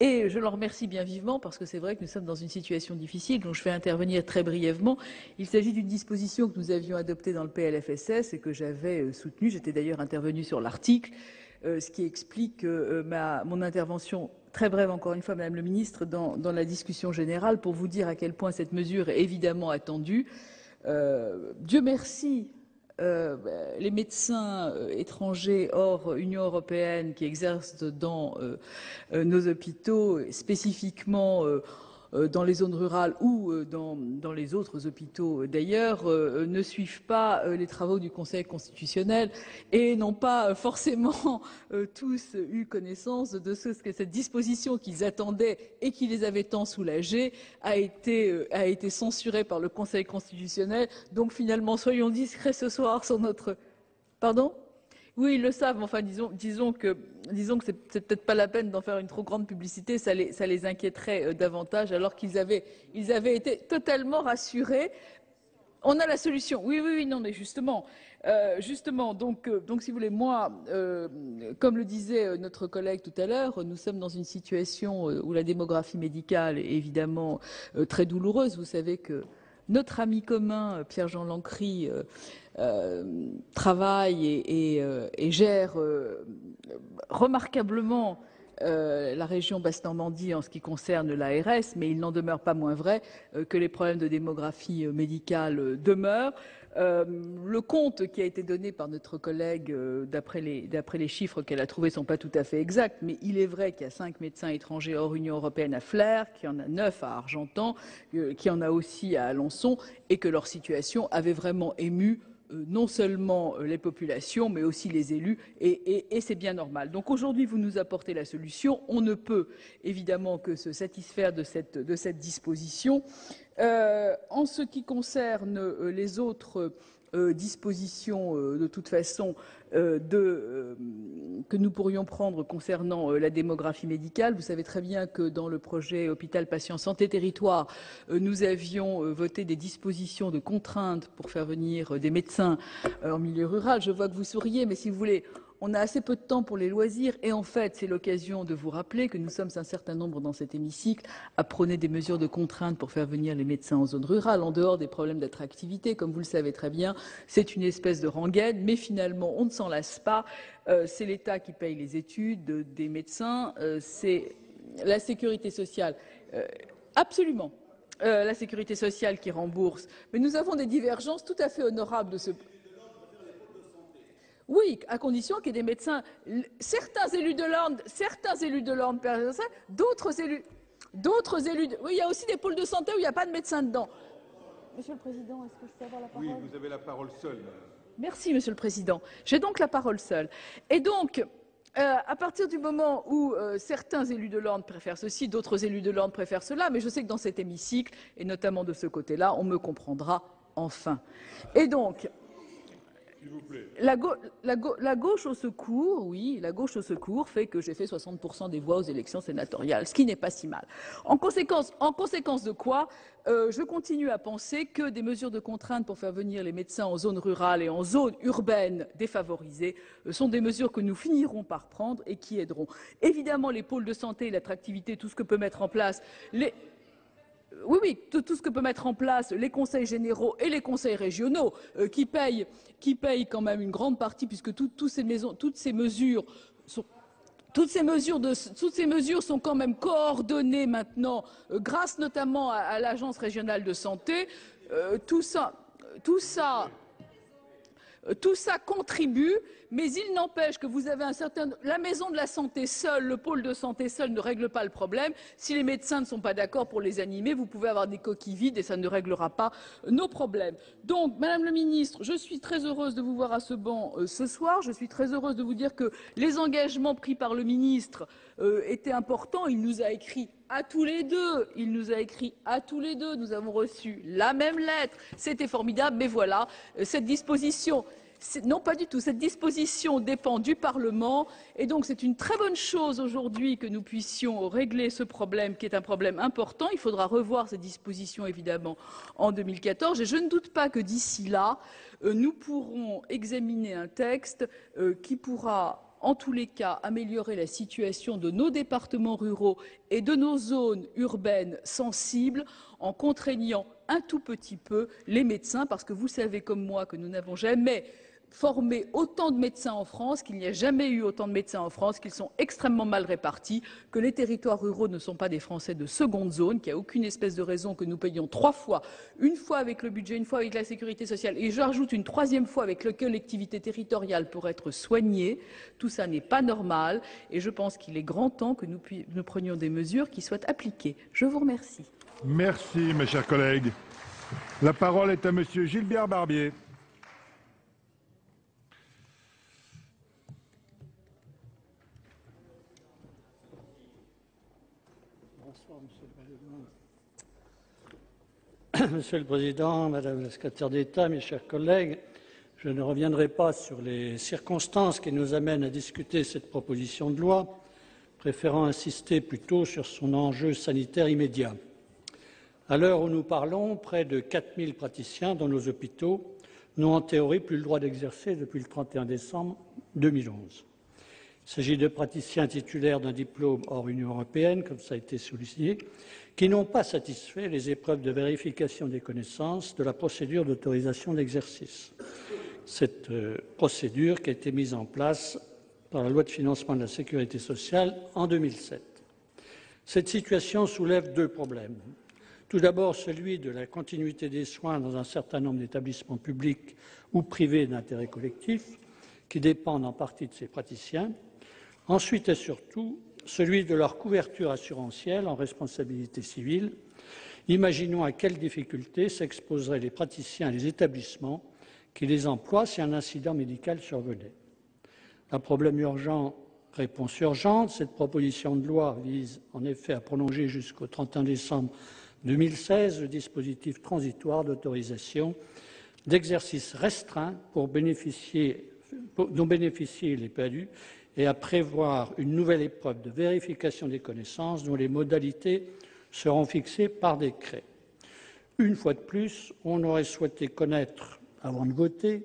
Et je l'en remercie bien vivement parce que c'est vrai que nous sommes dans une situation difficile dont je vais intervenir très brièvement. Il s'agit d'une disposition que nous avions adoptée dans le PLFSS et que j'avais soutenue. J'étais d'ailleurs intervenue sur l'article, ce qui explique mon intervention très brève, encore une fois, Madame le Ministre, dans la discussion générale pour vous dire à quel point cette mesure est évidemment attendue. Dieu merci. Les médecins étrangers hors Union européenne qui exercent dans nos hôpitaux, spécifiquement dans les zones rurales ou dans les autres hôpitaux d'ailleurs, ne suivent pas les travaux du Conseil constitutionnel et n'ont pas forcément tous eu connaissance de ce que cette disposition qu'ils attendaient et qui les avait tant soulagés a été censurée par le Conseil constitutionnel. Donc finalement, soyons discrets ce soir sur notre... Pardon ? Oui, ils le savent, mais enfin, disons que c'est peut-être pas la peine d'en faire une trop grande publicité, ça les inquiéterait davantage, alors qu'ils avaient été totalement rassurés. On a la solution. Oui, non, mais justement, donc si vous voulez, moi, comme le disait notre collègue tout à l'heure, nous sommes dans une situation où la démographie médicale est évidemment très douloureuse. Vous savez que notre ami commun, Pierre-Jean Lancry, travaille et gère remarquablement la région Basse-Normandie en ce qui concerne l'ARS, mais il n'en demeure pas moins vrai que les problèmes de démographie médicale demeurent. Le compte qui a été donné par notre collègue, d'après les chiffres qu'elle a trouvés, ne sont pas tout à fait exacts, mais il est vrai qu'il y a 5 médecins étrangers hors Union européenne à Flers, qu'il y en a 9 à Argentan, qu'il y en a aussi à Alençon, et que leur situation avait vraiment ému non seulement les populations, mais aussi les élus, et c'est bien normal. Donc aujourd'hui, vous nous apportez la solution. On ne peut évidemment que se satisfaire de cette disposition. En ce qui concerne les autres dispositions de toute façon que nous pourrions prendre concernant la démographie médicale. Vous savez très bien que dans le projet Hôpital Patient Santé Territoire, nous avions voté des dispositions de contraintes pour faire venir des médecins en milieu rural. Je vois que vous souriez, mais si vous voulez, on a assez peu de temps pour les loisirs et en fait, c'est l'occasion de vous rappeler que nous sommes un certain nombre dans cet hémicycle à prôner des mesures de contrainte pour faire venir les médecins en zone rurale, en dehors des problèmes d'attractivité. Comme vous le savez très bien, c'est une espèce de rengaine, mais finalement, on ne s'en lasse pas. C'est l'État qui paye les études des médecins, c'est la sécurité sociale. Absolument. La sécurité sociale qui rembourse. Mais nous avons des divergences tout à fait honorables de ce... Oui, à condition qu'il y ait des médecins. Certains élus de l'Orne, d'autres élus. Oui, il y a aussi des pôles de santé où il n'y a pas de médecins dedans. Monsieur le Président, est-ce que je peux avoir la parole? Oui, vous avez la parole seule. Merci, Monsieur le Président. J'ai donc la parole seule. Et donc, à partir du moment où certains élus de l'Orne préfèrent ceci, d'autres élus de l'Orne préfèrent cela, mais je sais que dans cet hémicycle, et notamment de ce côté-là, on me comprendra enfin. Et donc... La gauche au secours, oui, la gauche au secours fait que j'ai fait 60% des voix aux élections sénatoriales, ce qui n'est pas si mal. En conséquence de quoi, je continue à penser que des mesures de contrainte pour faire venir les médecins en zone rurale et en zone urbaine défavorisée sont des mesures que nous finirons par prendre et qui aideront. Évidemment, les pôles de santé, l'attractivité, tout ce que peut mettre en place Oui, tout ce que peut mettre en place les conseils généraux et les conseils régionaux qui payent quand même une grande partie, puisque toutes ces mesures sont quand même coordonnées maintenant, grâce notamment à l'Agence régionale de santé. Tout ça contribue, mais il n'empêche que vous avez la maison de la santé seule, le pôle de santé seul ne règle pas le problème. Si les médecins ne sont pas d'accord pour les animer, vous pouvez avoir des coquilles vides et ça ne réglera pas nos problèmes. Donc, Madame le Ministre, je suis très heureuse de vous voir à ce banc ce soir. Je suis très heureuse de vous dire que les engagements pris par le ministre étaient importants. Il nous a écrit à tous les deux. Nous avons reçu la même lettre. C'était formidable, mais voilà, cette disposition... Non, pas du tout. Cette disposition dépend du Parlement et donc c'est une très bonne chose aujourd'hui que nous puissions régler ce problème qui est un problème important. Il faudra revoir ces dispositions évidemment en 2014 et je ne doute pas que d'ici là, nous pourrons examiner un texte qui pourra en tous les cas améliorer la situation de nos départements ruraux et de nos zones urbaines sensibles en contraignant un tout petit peu les médecins parce que vous savez comme moi que nous n'avons jamais formé autant de médecins en France, qu'il n'y a jamais eu autant de médecins en France, qu'ils sont extrêmement mal répartis, que les territoires ruraux ne sont pas des Français de seconde zone, qu'il n'y a aucune espèce de raison que nous payions 3 fois, une fois avec le budget, une fois avec la sécurité sociale, et je rajoute une 3e fois avec la collectivité territoriale pour être soignés. Tout ça n'est pas normal, et je pense qu'il est grand temps que nous prenions des mesures qui soient appliquées. Je vous remercie. Merci, mes chers collègues. La parole est à Monsieur Gilbert Barbier. Monsieur le Président, Madame la Secrétaire d'État, mes chers collègues, je ne reviendrai pas sur les circonstances qui nous amènent à discuter cette proposition de loi, préférant insister plutôt sur son enjeu sanitaire immédiat. À l'heure où nous parlons, près de 4 000 praticiens dans nos hôpitaux n'ont en théorie plus le droit d'exercer depuis le 31 décembre 2011. Il s'agit de praticiens titulaires d'un diplôme hors Union européenne, comme ça a été souligné, qui n'ont pas satisfait les épreuves de vérification des connaissances de la procédure d'autorisation d'exercice. Cette procédure qui a été mise en place par la loi de financement de la sécurité sociale en 2007. Cette situation soulève 2 problèmes. Tout d'abord, celui de la continuité des soins dans un certain nombre d'établissements publics ou privés d'intérêt collectif, qui dépendent en partie de ces praticiens. Ensuite et surtout, celui de leur couverture assurantielle en responsabilité civile. Imaginons à quelles difficultés s'exposeraient les praticiens et les établissements qui les emploient si un incident médical survenait. Un problème urgent, réponse urgente. Cette proposition de loi vise en effet à prolonger jusqu'au 31 décembre 2016 le dispositif transitoire d'autorisation d'exercices restreints dont bénéficient les PADU et à prévoir une nouvelle épreuve de vérification des connaissances dont les modalités seront fixées par décret. Une fois de plus, on aurait souhaité connaître, avant de voter,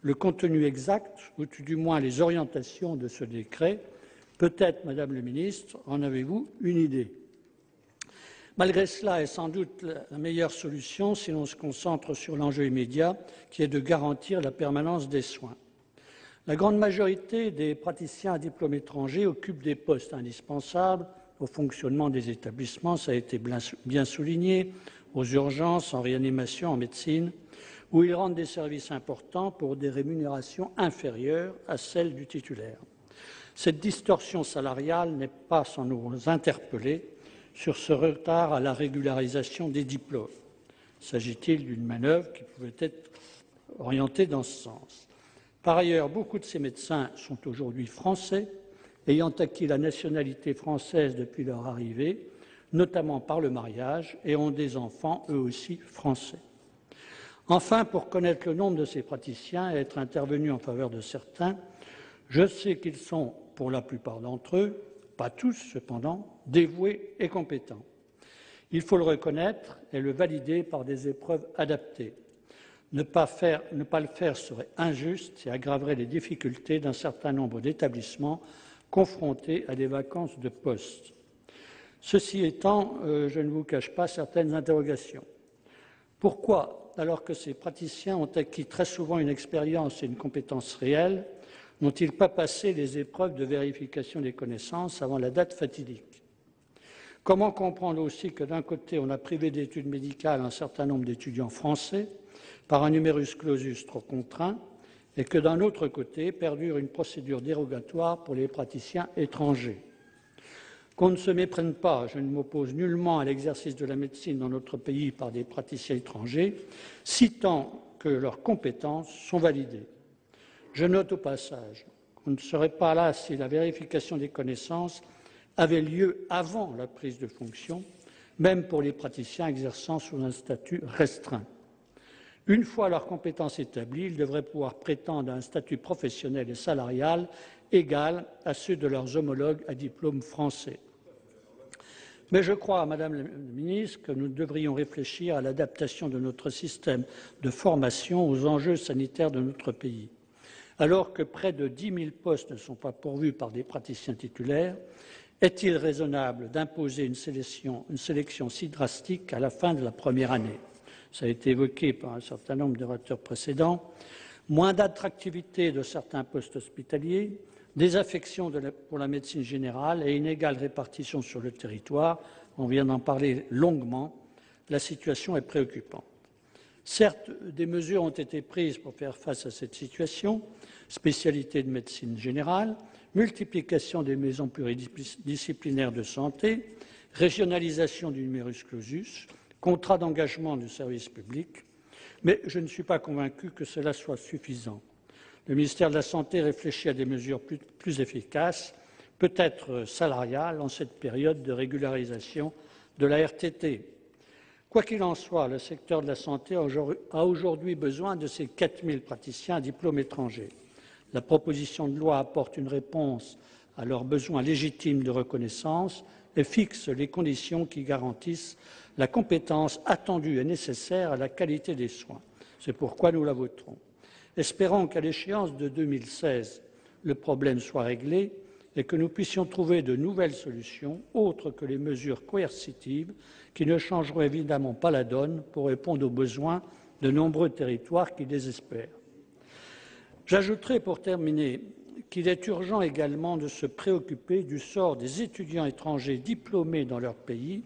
le contenu exact, ou tout du moins les orientations de ce décret. Peut-être, Madame le ministre, en avez-vous une idée? Malgré cela, est sans doute la meilleure solution si l'on se concentre sur l'enjeu immédiat, qui est de garantir la permanence des soins. La grande majorité des praticiens à diplôme étranger occupent des postes indispensables au fonctionnement des établissements, ça a été bien souligné, aux urgences, en réanimation, en médecine, où ils rendent des services importants pour des rémunérations inférieures à celles du titulaire. Cette distorsion salariale n'est pas sans nous interpeller sur ce retard à la régularisation des diplômes. S'agit-il d'une manœuvre qui pouvait être orientée dans ce sens? Par ailleurs, beaucoup de ces médecins sont aujourd'hui français, ayant acquis la nationalité française depuis leur arrivée, notamment par le mariage, et ont des enfants, eux aussi, français. Enfin, pour connaître le nombre de ces praticiens et être intervenu en faveur de certains, je sais qu'ils sont, pour la plupart d'entre eux, pas tous cependant, dévoués et compétents. Il faut le reconnaître et le valider par des épreuves adaptées. Ne pas le faire serait injuste et aggraverait les difficultés d'un certain nombre d'établissements confrontés à des vacances de poste. Ceci étant, je ne vous cache pas certaines interrogations. Pourquoi, alors que ces praticiens ont acquis très souvent une expérience et une compétence réelle, n'ont-ils pas passé les épreuves de vérification des connaissances avant la date fatidique? Comment comprendre aussi que d'un côté, on a privé d'études médicales un certain nombre d'étudiants français par un numerus clausus trop contraint et que d'un autre côté, perdure une procédure dérogatoire pour les praticiens étrangers? Qu'on ne se méprenne pas, je ne m'oppose nullement à l'exercice de la médecine dans notre pays par des praticiens étrangers, si tant que leurs compétences sont validées. Je note au passage qu'on ne serait pas là si la vérification des connaissances avait lieu avant la prise de fonction, même pour les praticiens exerçant sous un statut restreint. Une fois leurs compétences établies, ils devraient pouvoir prétendre à un statut professionnel et salarial égal à ceux de leurs homologues à diplôme français. Mais je crois, Madame la Ministre, que nous devrions réfléchir à l'adaptation de notre système de formation aux enjeux sanitaires de notre pays. Alors que près de 10 000 postes ne sont pas pourvus par des praticiens titulaires, est-il raisonnable d'imposer une sélection si drastique à la fin de la première année? Ça a été évoqué par un certain nombre d'orateurs précédents. Moins d'attractivité de certains postes hospitaliers, désaffection pour la médecine générale et inégale répartition sur le territoire. On vient d'en parler longuement. La situation est préoccupante. Certes, des mesures ont été prises pour faire face à cette situation, spécialité de médecine générale, multiplication des maisons pluridisciplinaires de santé, régionalisation du numerus clausus, contrat d'engagement du service public, mais je ne suis pas convaincu que cela soit suffisant. Le ministère de la Santé réfléchit à des mesures plus efficaces, peut-être salariales, en cette période de régularisation de la RTT. Quoi qu'il en soit, le secteur de la santé a aujourd'hui besoin de ces 4 000 praticiens à diplôme étranger. La proposition de loi apporte une réponse à leurs besoins légitimes de reconnaissance et fixe les conditions qui garantissent la compétence attendue et nécessaire à la qualité des soins. C'est pourquoi nous la voterons. Espérons qu'à l'échéance de 2016, le problème soit réglé et que nous puissions trouver de nouvelles solutions autres que les mesures coercitives qui ne changeront évidemment pas la donne pour répondre aux besoins de nombreux territoires qui désespèrent. J'ajouterai pour terminer qu'il est urgent également de se préoccuper du sort des étudiants étrangers diplômés dans leur pays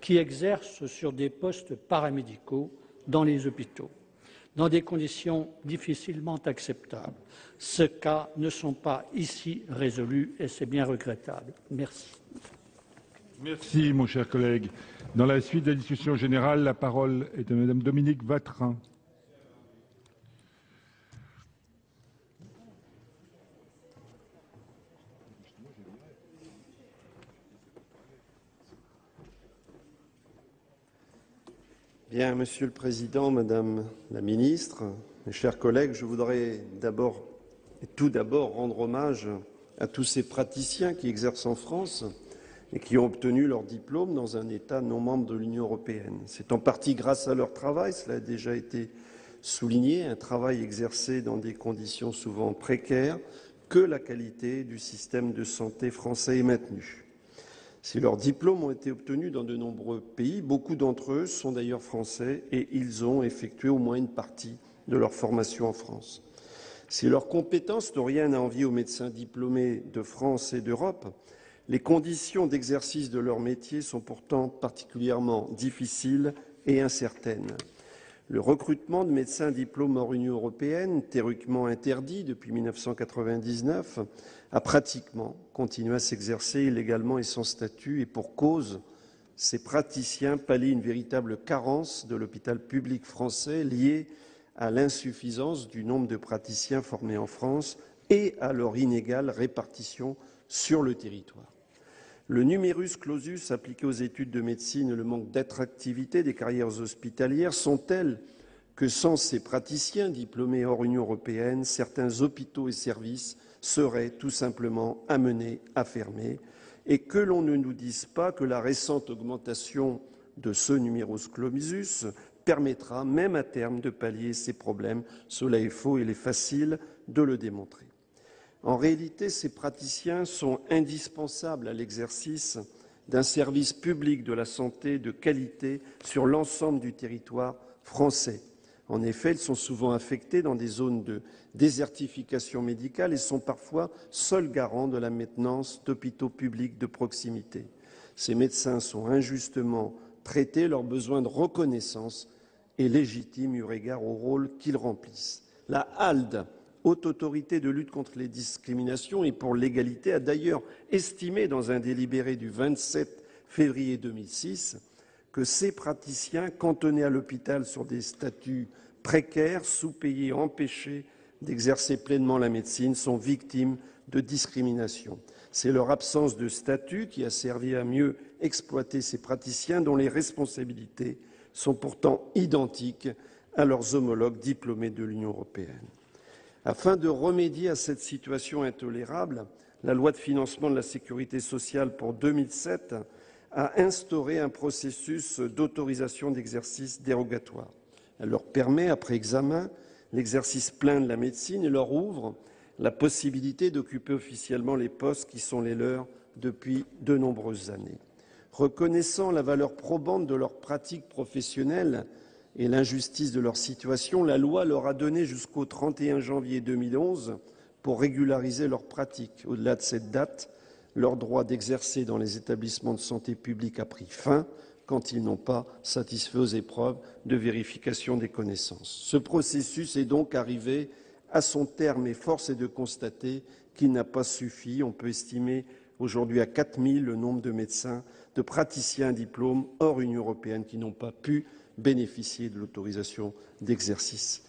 qui exercent sur des postes paramédicaux dans les hôpitaux, dans des conditions difficilement acceptables. Ces cas ne sont pas ici résolus et c'est bien regrettable. Merci. Merci, mon cher collègue. Dans la suite de la discussion générale, la parole est à Madame Dominique Vatrin. Bien, Monsieur le Président, Madame la Ministre, mes chers collègues, je voudrais tout d'abord rendre hommage à tous ces praticiens qui exercent en France et qui ont obtenu leur diplôme dans un État non membre de l'Union européenne. C'est en partie grâce à leur travail, cela a déjà été souligné, un travail exercé dans des conditions souvent précaires, que la qualité du système de santé français est maintenue. Si leurs diplômes ont été obtenus dans de nombreux pays, beaucoup d'entre eux sont d'ailleurs français et ils ont effectué au moins une partie de leur formation en France. Si leurs compétences n'ont rien à envier aux médecins diplômés de France et d'Europe, les conditions d'exercice de leur métier sont pourtant particulièrement difficiles et incertaines. Le recrutement de médecins diplômés hors Union européenne, théoriquement interdit depuis 1999, a pratiquement continué à s'exercer illégalement et sans statut, et pour cause, ces praticiens pallient une véritable carence de l'hôpital public français liée à l'insuffisance du nombre de praticiens formés en France et à leur inégale répartition sur le territoire. Le numerus clausus appliqué aux études de médecine et le manque d'attractivité des carrières hospitalières sont tels que sans ces praticiens diplômés hors Union européenne, certains hôpitaux et services seraient tout simplement amenés à fermer et que l'on ne nous dise pas que la récente augmentation de ce numerus clausus permettra même à terme de pallier ces problèmes. Cela est faux et il est facile de le démontrer. En réalité, ces praticiens sont indispensables à l'exercice d'un service public de la santé de qualité sur l'ensemble du territoire français. En effet, ils sont souvent affectés dans des zones de désertification médicale et sont parfois seuls garants de la maintenance d'hôpitaux publics de proximité. Ces médecins sont injustement traités, leur besoin de reconnaissance est légitime eu égard au rôle qu'ils remplissent. La HALD, Haute Autorité de lutte contre les discriminations et pour l'égalité, a d'ailleurs estimé dans un délibéré du 27 février 2006 que ces praticiens cantonnés à l'hôpital sur des statuts précaires, sous-payés, empêchés d'exercer pleinement la médecine, sont victimes de discrimination. C'est leur absence de statut qui a servi à mieux exploiter ces praticiens dont les responsabilités sont pourtant identiques à leurs homologues diplômés de l'Union européenne. Afin de remédier à cette situation intolérable, la loi de financement de la sécurité sociale pour 2007 a instauré un processus d'autorisation d'exercice dérogatoire. Elle leur permet, après examen, l'exercice plein de la médecine et leur ouvre la possibilité d'occuper officiellement les postes qui sont les leurs depuis de nombreuses années. Reconnaissant la valeur probante de leur pratique professionnelle et l'injustice de leur situation, la loi leur a donné jusqu'au 31 janvier 2011 pour régulariser leur pratique. Au-delà de cette date, leur droit d'exercer dans les établissements de santé publics a pris fin quand ils n'ont pas satisfait aux épreuves de vérification des connaissances. Ce processus est donc arrivé à son terme et force est de constater qu'il n'a pas suffi. On peut estimer aujourd'hui à 4 000 le nombre de médecins, de praticiens à diplôme hors Union européenne qui n'ont pas pu bénéficier de l'autorisation d'exercice.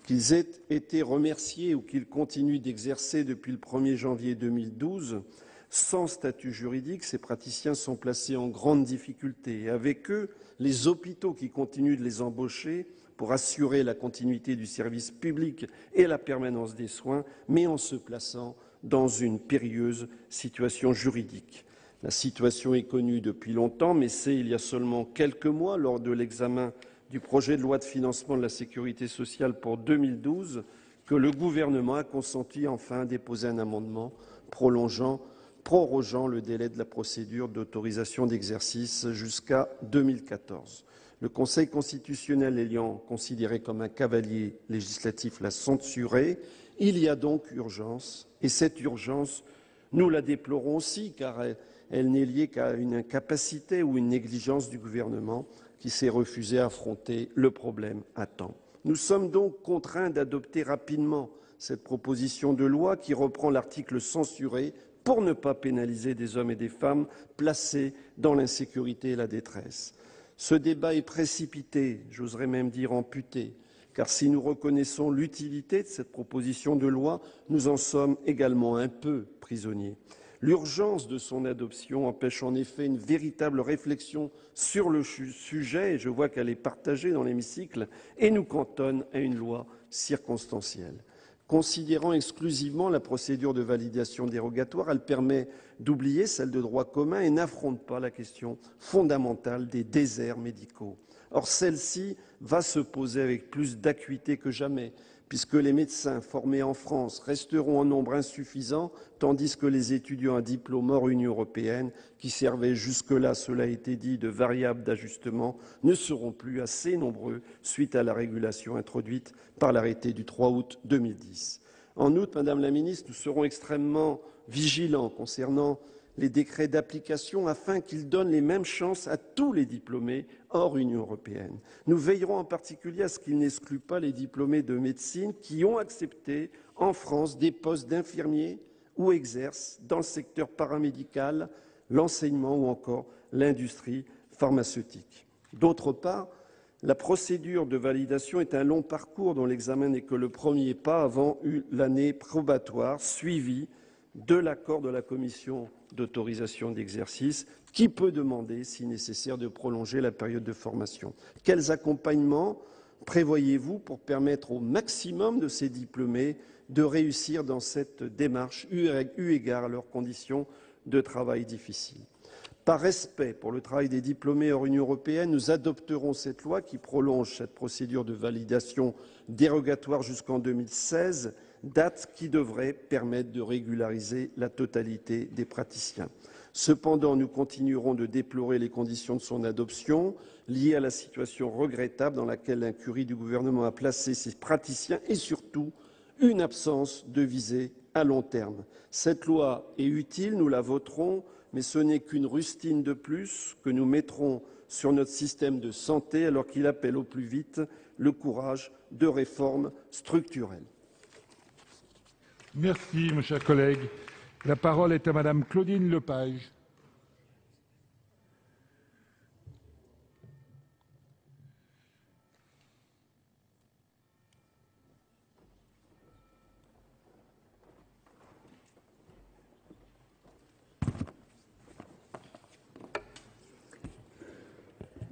Qu'ils aient été remerciés ou qu'ils continuent d'exercer depuis le 1er janvier 2012, sans statut juridique, ces praticiens sont placés en grande difficulté. Et avec eux, les hôpitaux qui continuent de les embaucher pour assurer la continuité du service public et la permanence des soins, mais en se plaçant dans une périlleuse situation juridique. La situation est connue depuis longtemps, mais c'est il y a seulement quelques mois, lors de l'examen du projet de loi de financement de la sécurité sociale pour 2012, que le gouvernement a consenti enfin à déposer un amendement prorogeant le délai de la procédure d'autorisation d'exercice jusqu'à 2014. Le Conseil constitutionnel ayant considéré comme un cavalier législatif l'a censuré. Il y a donc urgence, et cette urgence, nous la déplorons aussi, car elle n'est liée qu'à une incapacité ou une négligence du gouvernement qui s'est refusé à affronter le problème à temps. Nous sommes donc contraints d'adopter rapidement cette proposition de loi qui reprend l'article censuré pour ne pas pénaliser des hommes et des femmes placés dans l'insécurité et la détresse. Ce débat est précipité, j'oserais même dire amputé, car si nous reconnaissons l'utilité de cette proposition de loi, nous en sommes également un peu prisonniers. L'urgence de son adoption empêche en effet une véritable réflexion sur le sujet, et je vois qu'elle est partagée dans l'hémicycle, et nous cantonne à une loi circonstancielle. Considérant exclusivement la procédure de validation dérogatoire, elle permet d'oublier celle de droit commun et n'affronte pas la question fondamentale des déserts médicaux. Or, celle-ci va se poser avec plus d'acuité que jamais, puisque les médecins formés en France resteront en nombre insuffisant, tandis que les étudiants à diplôme hors Union européenne, qui servaient jusque-là, cela a été dit, de variable d'ajustement, ne seront plus assez nombreux suite à la régulation introduite par l'arrêté du 3 août 2010. En outre, Madame la Ministre, nous serons extrêmement vigilants concernant les décrets d'application afin qu'ils donnent les mêmes chances à tous les diplômés hors Union européenne. Nous veillerons en particulier à ce qu'ils n'excluent pas les diplômés de médecine qui ont accepté en France des postes d'infirmiers ou exercent dans le secteur paramédical, l'enseignement ou encore l'industrie pharmaceutique. D'autre part, la procédure de validation est un long parcours dont l'examen n'est que le premier pas avant l'année probatoire suivie de l'accord de la Commission d'autorisation d'exercice, qui peut demander, si nécessaire, de prolonger la période de formation. Quels accompagnements prévoyez-vous pour permettre au maximum de ces diplômés de réussir dans cette démarche, eu égard à leurs conditions de travail difficiles? Par respect pour le travail des diplômés hors Union européenne, nous adopterons cette loi qui prolonge cette procédure de validation dérogatoire jusqu'en 2016, date qui devrait permettre de régulariser la totalité des praticiens. Cependant, nous continuerons de déplorer les conditions de son adoption, liées à la situation regrettable dans laquelle l'incurie du gouvernement a placé ces praticiens et surtout une absence de visée à long terme. Cette loi est utile, nous la voterons, mais ce n'est qu'une rustine de plus que nous mettrons sur notre système de santé alors qu'il appelle au plus vite le courage de réformes structurelles. Merci, mon cher collègue. La parole est à Madame Claudine Lepage.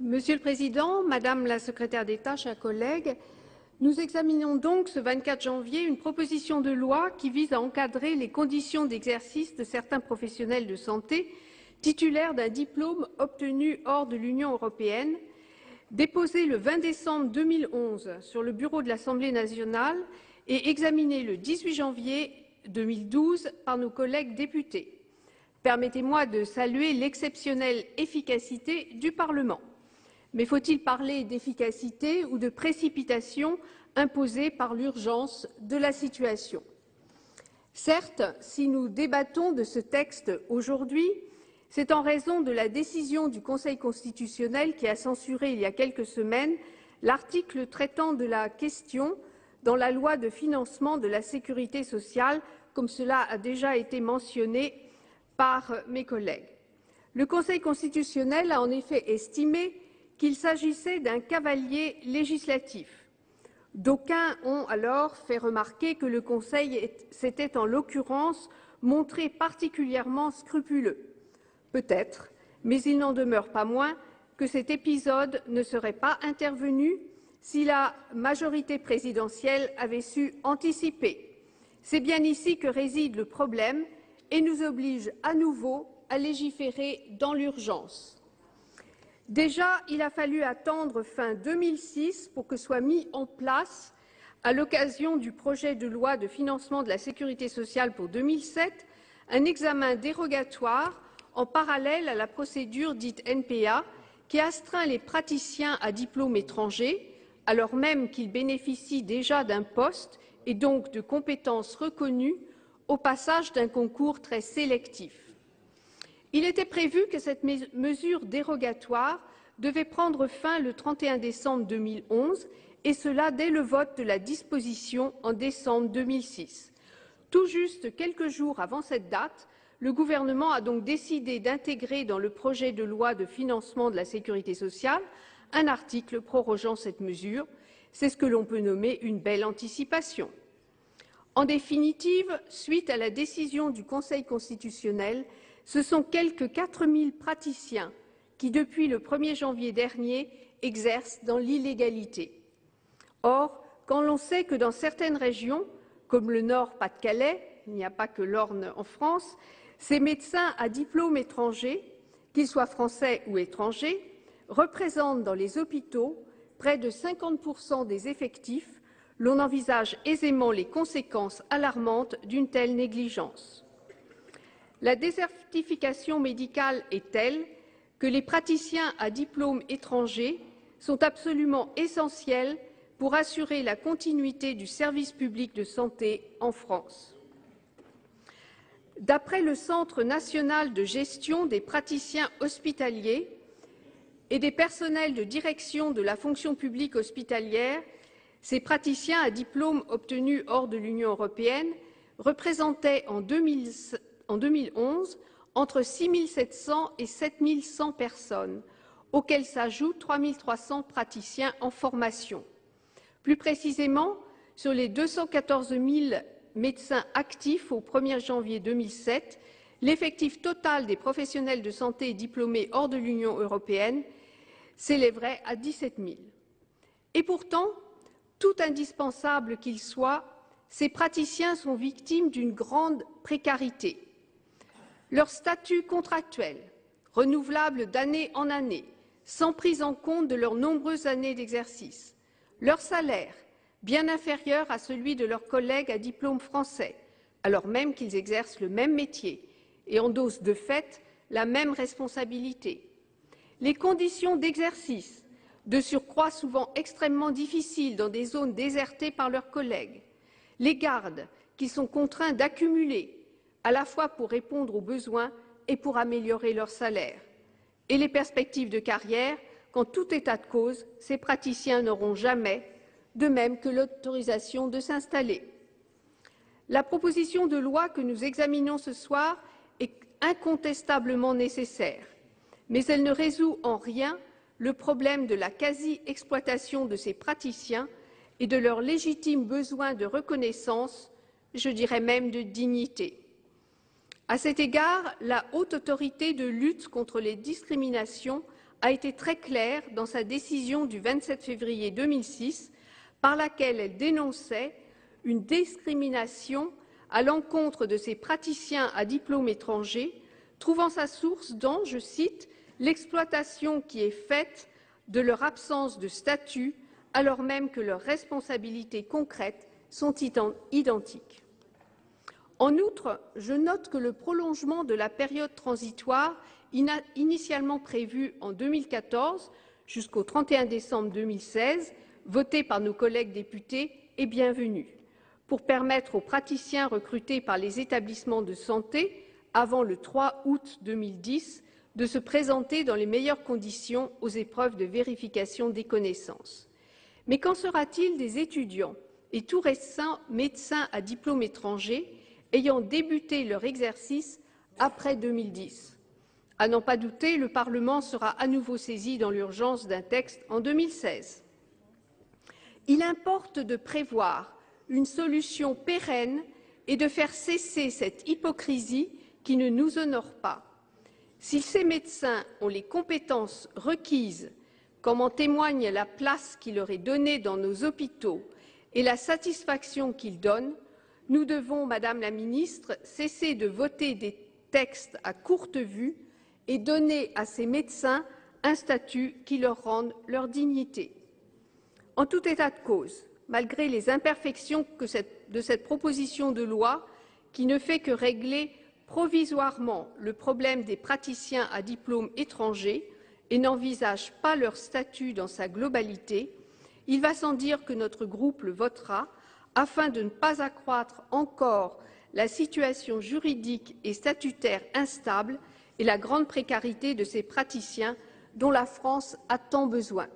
Monsieur le Président, Madame la Secrétaire d'État, chers collègues, nous examinons donc ce 24 janvier une proposition de loi qui vise à encadrer les conditions d'exercice de certains professionnels de santé titulaires d'un diplôme obtenu hors de l'Union européenne, déposée le 20 décembre 2011 sur le bureau de l'Assemblée nationale et examinée le 18 janvier 2012 par nos collègues députés. Permettez-moi de saluer l'exceptionnelle efficacité du Parlement. Mais faut-il parler d'efficacité ou de précipitation imposée par l'urgence de la situation? Certes, si nous débattons de ce texte aujourd'hui, c'est en raison de la décision du Conseil constitutionnel qui a censuré il y a quelques semaines l'article traitant de la question dans la loi de financement de la sécurité sociale, comme cela a déjà été mentionné par mes collègues. Le Conseil constitutionnel a en effet estimé qu'il s'agissait d'un cavalier législatif. D'aucuns ont alors fait remarquer que le Conseil s'était en l'occurrence montré particulièrement scrupuleux. Peut-être, mais il n'en demeure pas moins que cet épisode ne serait pas intervenu si la majorité présidentielle avait su anticiper. C'est bien ici que réside le problème et nous oblige à nouveau à légiférer dans l'urgence. Déjà, il a fallu attendre fin 2006 pour que soit mis en place, à l'occasion du projet de loi de financement de la sécurité sociale pour 2007, un examen dérogatoire en parallèle à la procédure dite NPA qui astreint les praticiens à diplôme étranger, alors même qu'ils bénéficient déjà d'un poste et donc de compétences reconnues, au passage d'un concours très sélectif. Il était prévu que cette mesure dérogatoire devait prendre fin le 31 décembre 2011, et cela dès le vote de la disposition en décembre 2006. Tout juste quelques jours avant cette date, le gouvernement a donc décidé d'intégrer dans le projet de loi de financement de la sécurité sociale un article prorogeant cette mesure. C'est ce que l'on peut nommer une belle anticipation. En définitive, suite à la décision du Conseil constitutionnel, ce sont quelques 4 000 praticiens qui, depuis le 1er janvier dernier, exercent dans l'illégalité. Or, quand l'on sait que dans certaines régions, comme le Nord-Pas-de-Calais, il n'y a pas que l'Orne en France, ces médecins à diplôme étranger, qu'ils soient français ou étrangers, représentent dans les hôpitaux près de 50% des effectifs, l'on envisage aisément les conséquences alarmantes d'une telle négligence. La désertification médicale est telle que les praticiens à diplôme étranger sont absolument essentiels pour assurer la continuité du service public de santé en France. D'après le Centre national de gestion des praticiens hospitaliers et des personnels de direction de la fonction publique hospitalière, ces praticiens à diplôme obtenus hors de l'Union européenne représentaient en 2011 entre 6 700 et 7 100 personnes, auxquelles s'ajoutent 3 300 praticiens en formation. Plus précisément, sur les 214 000 médecins actifs au 1er janvier 2007, l'effectif total des professionnels de santé diplômés hors de l'Union européenne s'élèverait à 17 000. Et pourtant, tout indispensable qu'ils soient, ces praticiens sont victimes d'une grande précarité. Leur statut contractuel, renouvelable d'année en année, sans prise en compte de leurs nombreuses années d'exercice, leur salaire, bien inférieur à celui de leurs collègues à diplôme français, alors même qu'ils exercent le même métier et endossent de fait la même responsabilité. Les conditions d'exercice, de surcroît souvent extrêmement difficiles dans des zones désertées par leurs collègues, les gardes qu'ils sont contraints d'accumuler, à la fois pour répondre aux besoins et pour améliorer leur salaire, et les perspectives de carrière, qu'en tout état de cause, ces praticiens n'auront jamais, de même que l'autorisation de s'installer. La proposition de loi que nous examinons ce soir est incontestablement nécessaire, mais elle ne résout en rien le problème de la quasi-exploitation de ces praticiens et de leur légitime besoin de reconnaissance, je dirais même de dignité. À cet égard, la Haute Autorité de lutte contre les discriminations a été très claire dans sa décision du 27 février 2006, par laquelle elle dénonçait une discrimination à l'encontre de ces praticiens à diplôme étranger, trouvant sa source dans, je cite, « l'exploitation qui est faite de leur absence de statut, alors même que leurs responsabilités concrètes sont identiques ». En outre, je note que le prolongement de la période transitoire initialement prévue en 2014 jusqu'au 31 décembre 2016, voté par nos collègues députés, est bienvenu, pour permettre aux praticiens recrutés par les établissements de santé avant le 3 août 2010 de se présenter dans les meilleures conditions aux épreuves de vérification des connaissances. Mais qu'en sera-t-il des étudiants et tout récents médecins à diplôme étranger ayant débuté leur exercice après 2010? À n'en pas douter, le Parlement sera à nouveau saisi dans l'urgence d'un texte en 2016. Il importe de prévoir une solution pérenne et de faire cesser cette hypocrisie qui ne nous honore pas. Si ces médecins ont les compétences requises, comme en témoigne la place qui leur est donnée dans nos hôpitaux et la satisfaction qu'ils donnent, nous devons, Madame la Ministre, cesser de voter des textes à courte vue et donner à ces médecins un statut qui leur rende leur dignité. En tout état de cause, malgré les imperfections de cette proposition de loi, qui ne fait que régler provisoirement le problème des praticiens à diplôme étranger et n'envisage pas leur statut dans sa globalité, il va sans dire que notre groupe le votera afin de ne pas accroître encore la situation juridique et statutaire instable et la grande précarité de ces praticiens dont la France a tant besoin.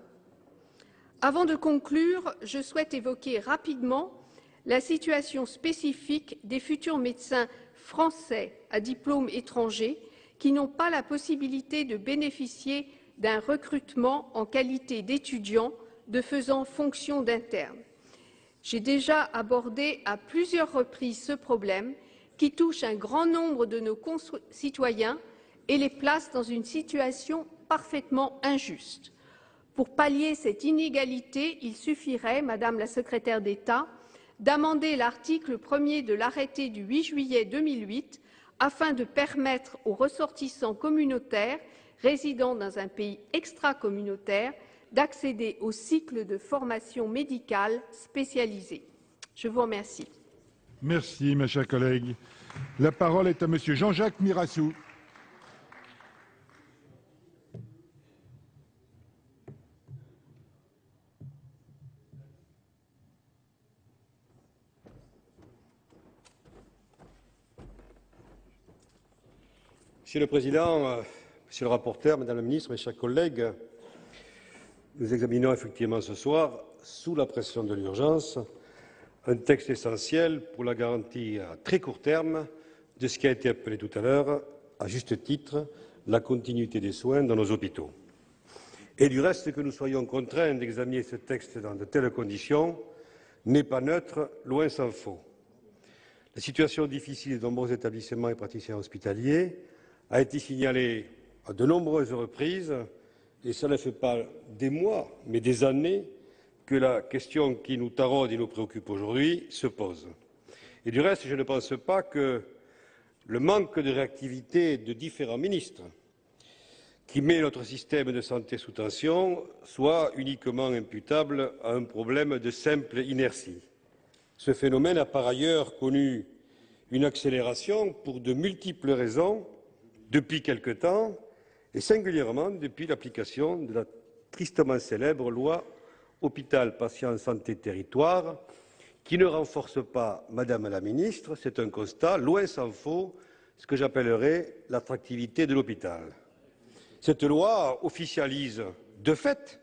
Avant de conclure, je souhaite évoquer rapidement la situation spécifique des futurs médecins français à diplôme étranger qui n'ont pas la possibilité de bénéficier d'un recrutement en qualité d'étudiant de faisant fonction d'interne. J'ai déjà abordé à plusieurs reprises ce problème qui touche un grand nombre de nos concitoyens et les place dans une situation parfaitement injuste. Pour pallier cette inégalité, il suffirait, Madame la secrétaire d'État, d'amender l'article 1er de l'arrêté du 8 juillet 2008 afin de permettre aux ressortissants communautaires résidant dans un pays extracommunautaire d'accéder au cycle de formation médicale spécialisée. Je vous remercie. Merci, ma chère collègue. La parole est à Monsieur Jean-Jacques Mirassou. Monsieur le Président, Monsieur le rapporteur, Madame la Ministre, mes chers collègues, nous examinons effectivement ce soir, sous la pression de l'urgence, un texte essentiel pour la garantie à très court terme de ce qui a été appelé tout à l'heure, à juste titre, la continuité des soins dans nos hôpitaux. Et du reste, que nous soyons contraints d'examiner ce texte dans de telles conditions n'est pas neutre, loin s'en faut. La situation difficile de nombreux établissements et praticiens hospitaliers a été signalée à de nombreuses reprises, et cela ne fait pas des mois, mais des années, que la question qui nous taraude et nous préoccupe aujourd'hui se pose. Et du reste, je ne pense pas que le manque de réactivité de différents ministres qui met notre système de santé sous tension soit uniquement imputable à un problème de simple inertie. Ce phénomène a par ailleurs connu une accélération pour de multiples raisons depuis quelque temps, et singulièrement depuis l'application de la tristement célèbre loi Hôpital, Patients, Santé, Territoire, qui ne renforce pas, Madame la Ministre, c'est un constat, loin s'en faut, ce que j'appellerais l'attractivité de l'hôpital. Cette loi officialise de fait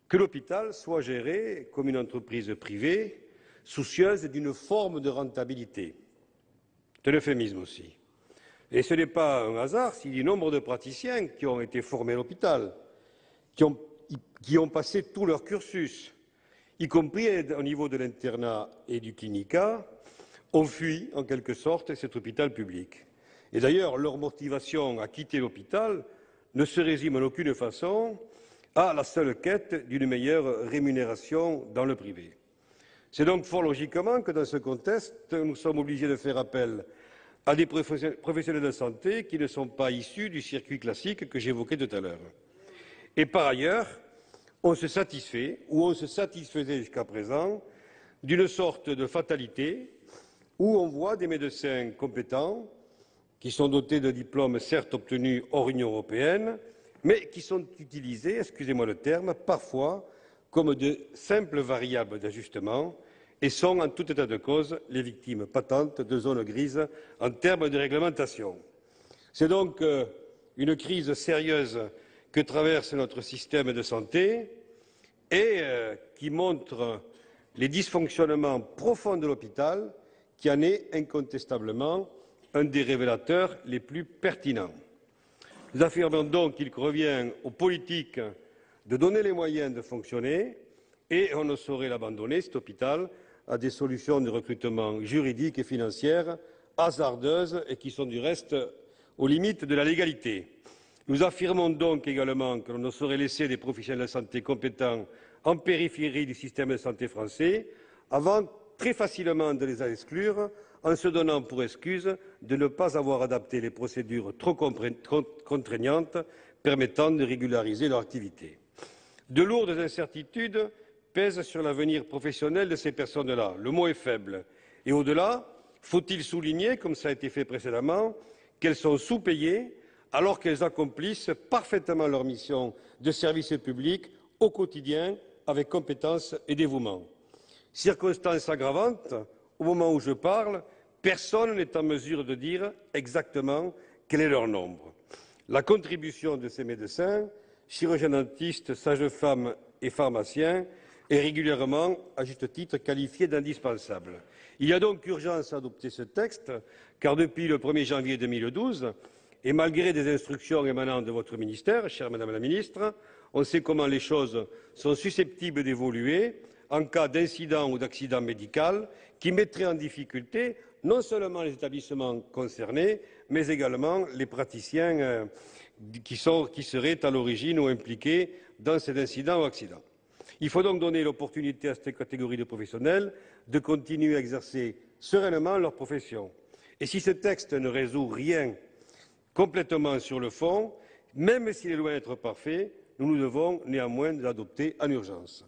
que l'hôpital soit géré comme une entreprise privée, soucieuse d'une forme de rentabilité. C'est un euphémisme aussi. Et ce n'est pas un hasard si le nombre de praticiens qui ont été formés à l'hôpital, qui ont passé tout leur cursus, y compris au niveau de l'internat et du clinica, ont fui en quelque sorte cet hôpital public. Et d'ailleurs, leur motivation à quitter l'hôpital ne se résume en aucune façon à la seule quête d'une meilleure rémunération dans le privé. C'est donc fort logiquement que dans ce contexte, nous sommes obligés de faire appel à des professionnels de santé qui ne sont pas issus du circuit classique que j'évoquais tout à l'heure. Et par ailleurs, on se satisfait, ou on se satisfaisait jusqu'à présent, d'une sorte de fatalité où on voit des médecins compétents qui sont dotés de diplômes certes obtenus hors Union européenne, mais qui sont utilisés, excusez-moi le terme, parfois comme de simples variables d'ajustement et sont, en tout état de cause, les victimes patentes de zones grises en termes de réglementation. C'est donc une crise sérieuse que traverse notre système de santé et qui montre les dysfonctionnements profonds de l'hôpital, qui en est incontestablement un des révélateurs les plus pertinents. Nous affirmons donc qu'il revient aux politiques de donner les moyens de fonctionner et on ne saurait l'abandonner, cet hôpital, à des solutions de recrutement juridiques et financières hasardeuses et qui sont du reste aux limites de la légalité. Nous affirmons donc également que l'on ne saurait laisser des professionnels de santé compétents en périphérie du système de santé français avant très facilement de les exclure en se donnant pour excuse de ne pas avoir adapté les procédures trop contraignantes permettant de régulariser leur activité. De lourdes incertitudes pèsent sur l'avenir professionnel de ces personnes-là. Le mot est faible. Et au-delà, faut-il souligner, comme ça a été fait précédemment, qu'elles sont sous-payées alors qu'elles accomplissent parfaitement leur mission de service public au quotidien avec compétence et dévouement. Circonstance aggravante, au moment où je parle, personne n'est en mesure de dire exactement quel est leur nombre. La contribution de ces médecins, chirurgiens-dentistes, sages-femmes et pharmaciens est régulièrement, à juste titre, qualifiée d'indispensable. Il y a donc urgence à adopter ce texte, car depuis le 1er janvier 2012, et malgré des instructions émanant de votre ministère, chère Madame la Ministre, on sait comment les choses sont susceptibles d'évoluer en cas d'incident ou d'accident médical qui mettrait en difficulté non seulement les établissements concernés, mais également les praticiens qui seraient à l'origine ou impliqués dans cet incident ou accident. Il faut donc donner l'opportunité à cette catégorie de professionnels de continuer à exercer sereinement leur profession. Et si ce texte ne résout rien complètement sur le fond, même s'il est loin d'être parfait, nous devons néanmoins l'adopter en urgence.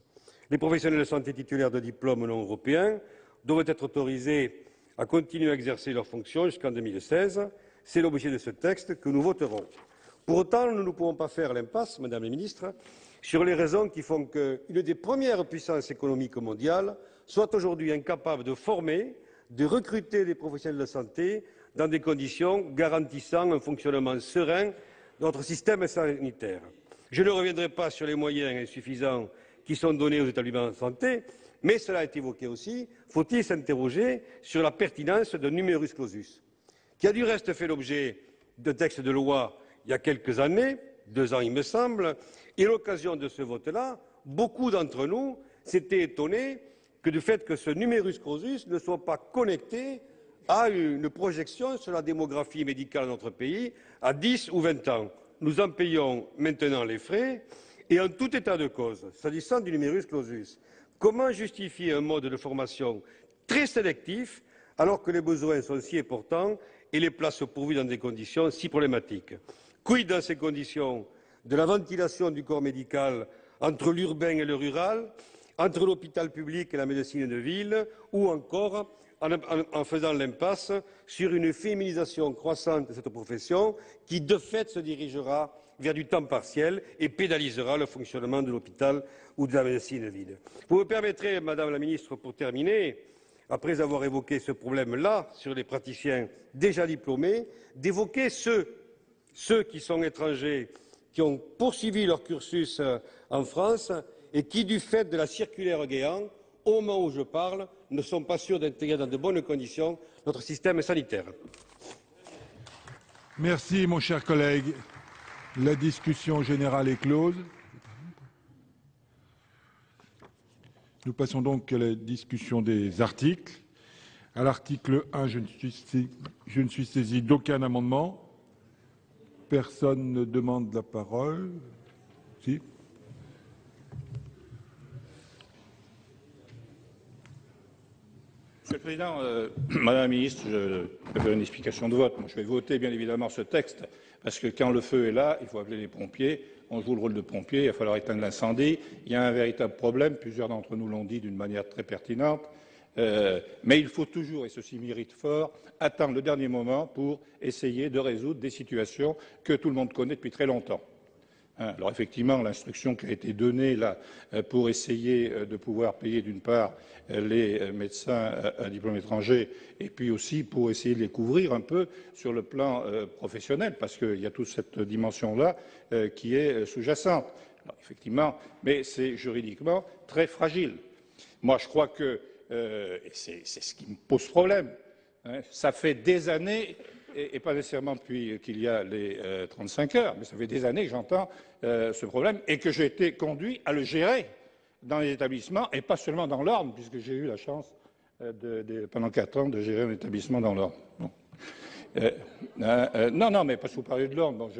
Les professionnels de santé titulaires de diplômes non européens doivent être autorisés à continuer à exercer leurs fonctions jusqu'en 2016. C'est l'objet de ce texte que nous voterons. Pour autant, nous ne pouvons pas faire l'impasse, Madame la Ministre, sur les raisons qui font qu'une des premières puissances économiques mondiales soit aujourd'hui incapable de former, de recruter des professionnels de santé dans des conditions garantissant un fonctionnement serein de notre système sanitaire. Je ne reviendrai pas sur les moyens insuffisants qui sont donnés aux établissements de santé, mais cela a été évoqué aussi, faut-il s'interroger sur la pertinence d'un numerus clausus, qui a du reste fait l'objet d'un texte de loi il y a quelques années, 2 ans il me semble, et à l'occasion de ce vote-là, beaucoup d'entre nous s'étaient étonnés du fait que ce numerus clausus ne soit pas connecté à une projection sur la démographie médicale de notre pays à 10 ou 20 ans. Nous en payons maintenant les frais et en tout état de cause, s'agissant du numerus clausus, comment justifier un mode de formation très sélectif alors que les besoins sont si importants et les places pourvues dans des conditions si problématiques? Quid dans ces conditions de la ventilation du corps médical entre l'urbain et le rural, entre l'hôpital public et la médecine de ville, ou encore en faisant l'impasse sur une féminisation croissante de cette profession qui, de fait, se dirigera vers du temps partiel et pénalisera le fonctionnement de l'hôpital ou de la médecine de ville. Vous me permettrez, Madame la Ministre, pour terminer, après avoir évoqué ce problème-là sur les praticiens déjà diplômés, d'évoquer ceux qui sont étrangers, qui ont poursuivi leur cursus en France et qui, du fait de la circulaire Guéant, au moment où je parle, ne sont pas sûrs d'intégrer dans de bonnes conditions notre système sanitaire. Merci, mon cher collègue. La discussion générale est close. Nous passons donc à la discussion des articles. À l'article 1, je ne suis saisi d'aucun amendement. Personne ne demande la parole. Si. Monsieur le Président, Madame la Ministre, je vais faire une explication de vote. Moi, je vais voter bien évidemment ce texte parce que quand le feu est là, il faut appeler les pompiers. On joue le rôle de pompier, il va falloir éteindre l'incendie. Il y a un véritable problème, plusieurs d'entre nous l'ont dit d'une manière très pertinente. Mais il faut toujours, et ceci mérite fort, attendre le dernier moment pour essayer de résoudre des situations que tout le monde connaît depuis très longtemps. Alors effectivement, l'instruction qui a été donnée là pour essayer de pouvoir payer d'une part les médecins à diplôme étranger et puis aussi pour essayer de les couvrir un peu sur le plan professionnel, parce qu'il y a toute cette dimension-là qui est sous-jacente. Alors effectivement, mais c'est juridiquement très fragile. Moi, je crois que c'est ce qui me pose problème. Ça fait des années, et pas nécessairement depuis qu'il y a les 35 heures, mais ça fait des années que j'entends ce problème et que j'ai été conduit à le gérer dans les établissements et pas seulement dans l'ordre, puisque j'ai eu la chance pendant 4 ans de gérer un établissement dans l'ordre. Bon. Non, mais parce que vous parlez de l'ordre. Bon,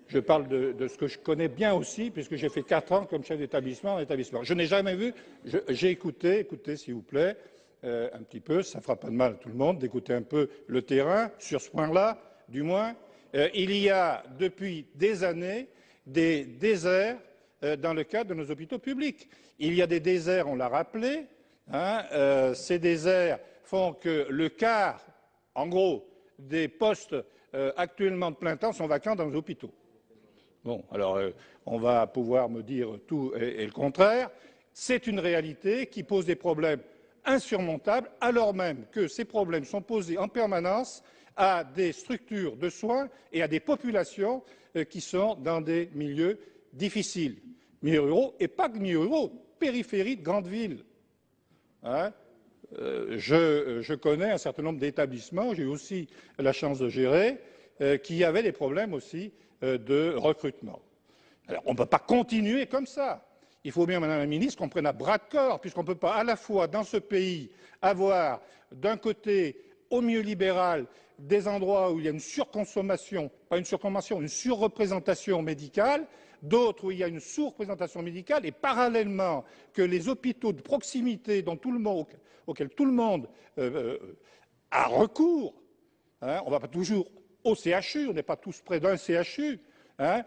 je parle de ce que je connais bien aussi, puisque j'ai fait 4 ans comme chef d'établissement en établissement. Je n'ai jamais vu, j'ai écouté s'il vous plaît, un petit peu, ça ne fera pas de mal à tout le monde d'écouter un peu le terrain sur ce point-là, du moins. Il y a depuis des années des déserts dans le cadre de nos hôpitaux publics. Il y a des déserts, on l'a rappelé. Ces déserts font que le quart, en gros, des postes actuellement de plein temps sont vacants dans nos hôpitaux. Bon, alors on va pouvoir me dire tout et le contraire. C'est une réalité qui pose des problèmes insurmontables, alors même que ces problèmes sont posés en permanence à des structures de soins et à des populations qui sont dans des milieux difficiles, milieux ruraux et pas que milieux ruraux, périphérie de grandes villes. Je connais un certain nombre d'établissements, j'ai eu aussi la chance de gérer, qui avaient des problèmes aussi de recrutement. Alors on ne peut pas continuer comme ça. il faut bien, Madame la Ministre, qu'on prenne à bras-de-corps, puisqu'on ne peut pas à la fois, dans ce pays, avoir d'un côté, au milieu libéral, des endroits où il y a une surconsommation, pas une surconsommation, une surreprésentation médicale, d'autres où il y a une sous-représentation médicale, et parallèlement que les hôpitaux de proximité auxquels tout le monde a recours, hein, on ne va pas toujours au CHU, on n'est pas tous près d'un CHU, hein,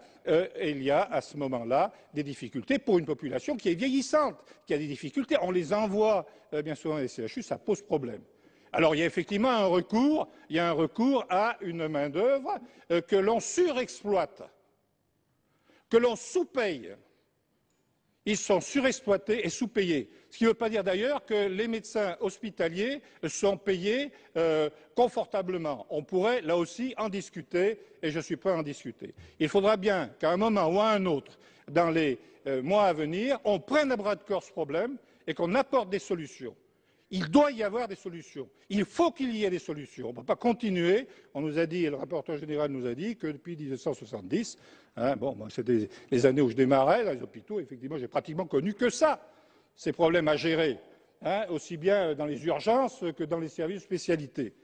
il y a à ce moment-là des difficultés pour une population qui est vieillissante, qui a des difficultés. On les envoie bien souvent les CHU, ça pose problème. Alors il y a effectivement un recours à une main-d'œuvre que l'on surexploite, que l'on sous-paye. Ils sont surexploités et sous-payés. Ce qui ne veut pas dire d'ailleurs que les médecins hospitaliers sont payés confortablement. On pourrait là aussi en discuter et je suis prêt à en discuter. Il faudra bien qu'à un moment ou à un autre, dans les mois à venir, on prenne à bras-de-corps ce problème et qu'on apporte des solutions. Il doit y avoir des solutions. Il faut qu'il y ait des solutions. On ne peut pas continuer. On nous a dit, et le rapporteur général nous a dit, que depuis 1970, hein, c'était les années où je démarrais dans les hôpitaux, effectivement, j'ai pratiquement connu que ça, ces problèmes à gérer, hein, aussi bien dans les urgences que dans les services de spécialité.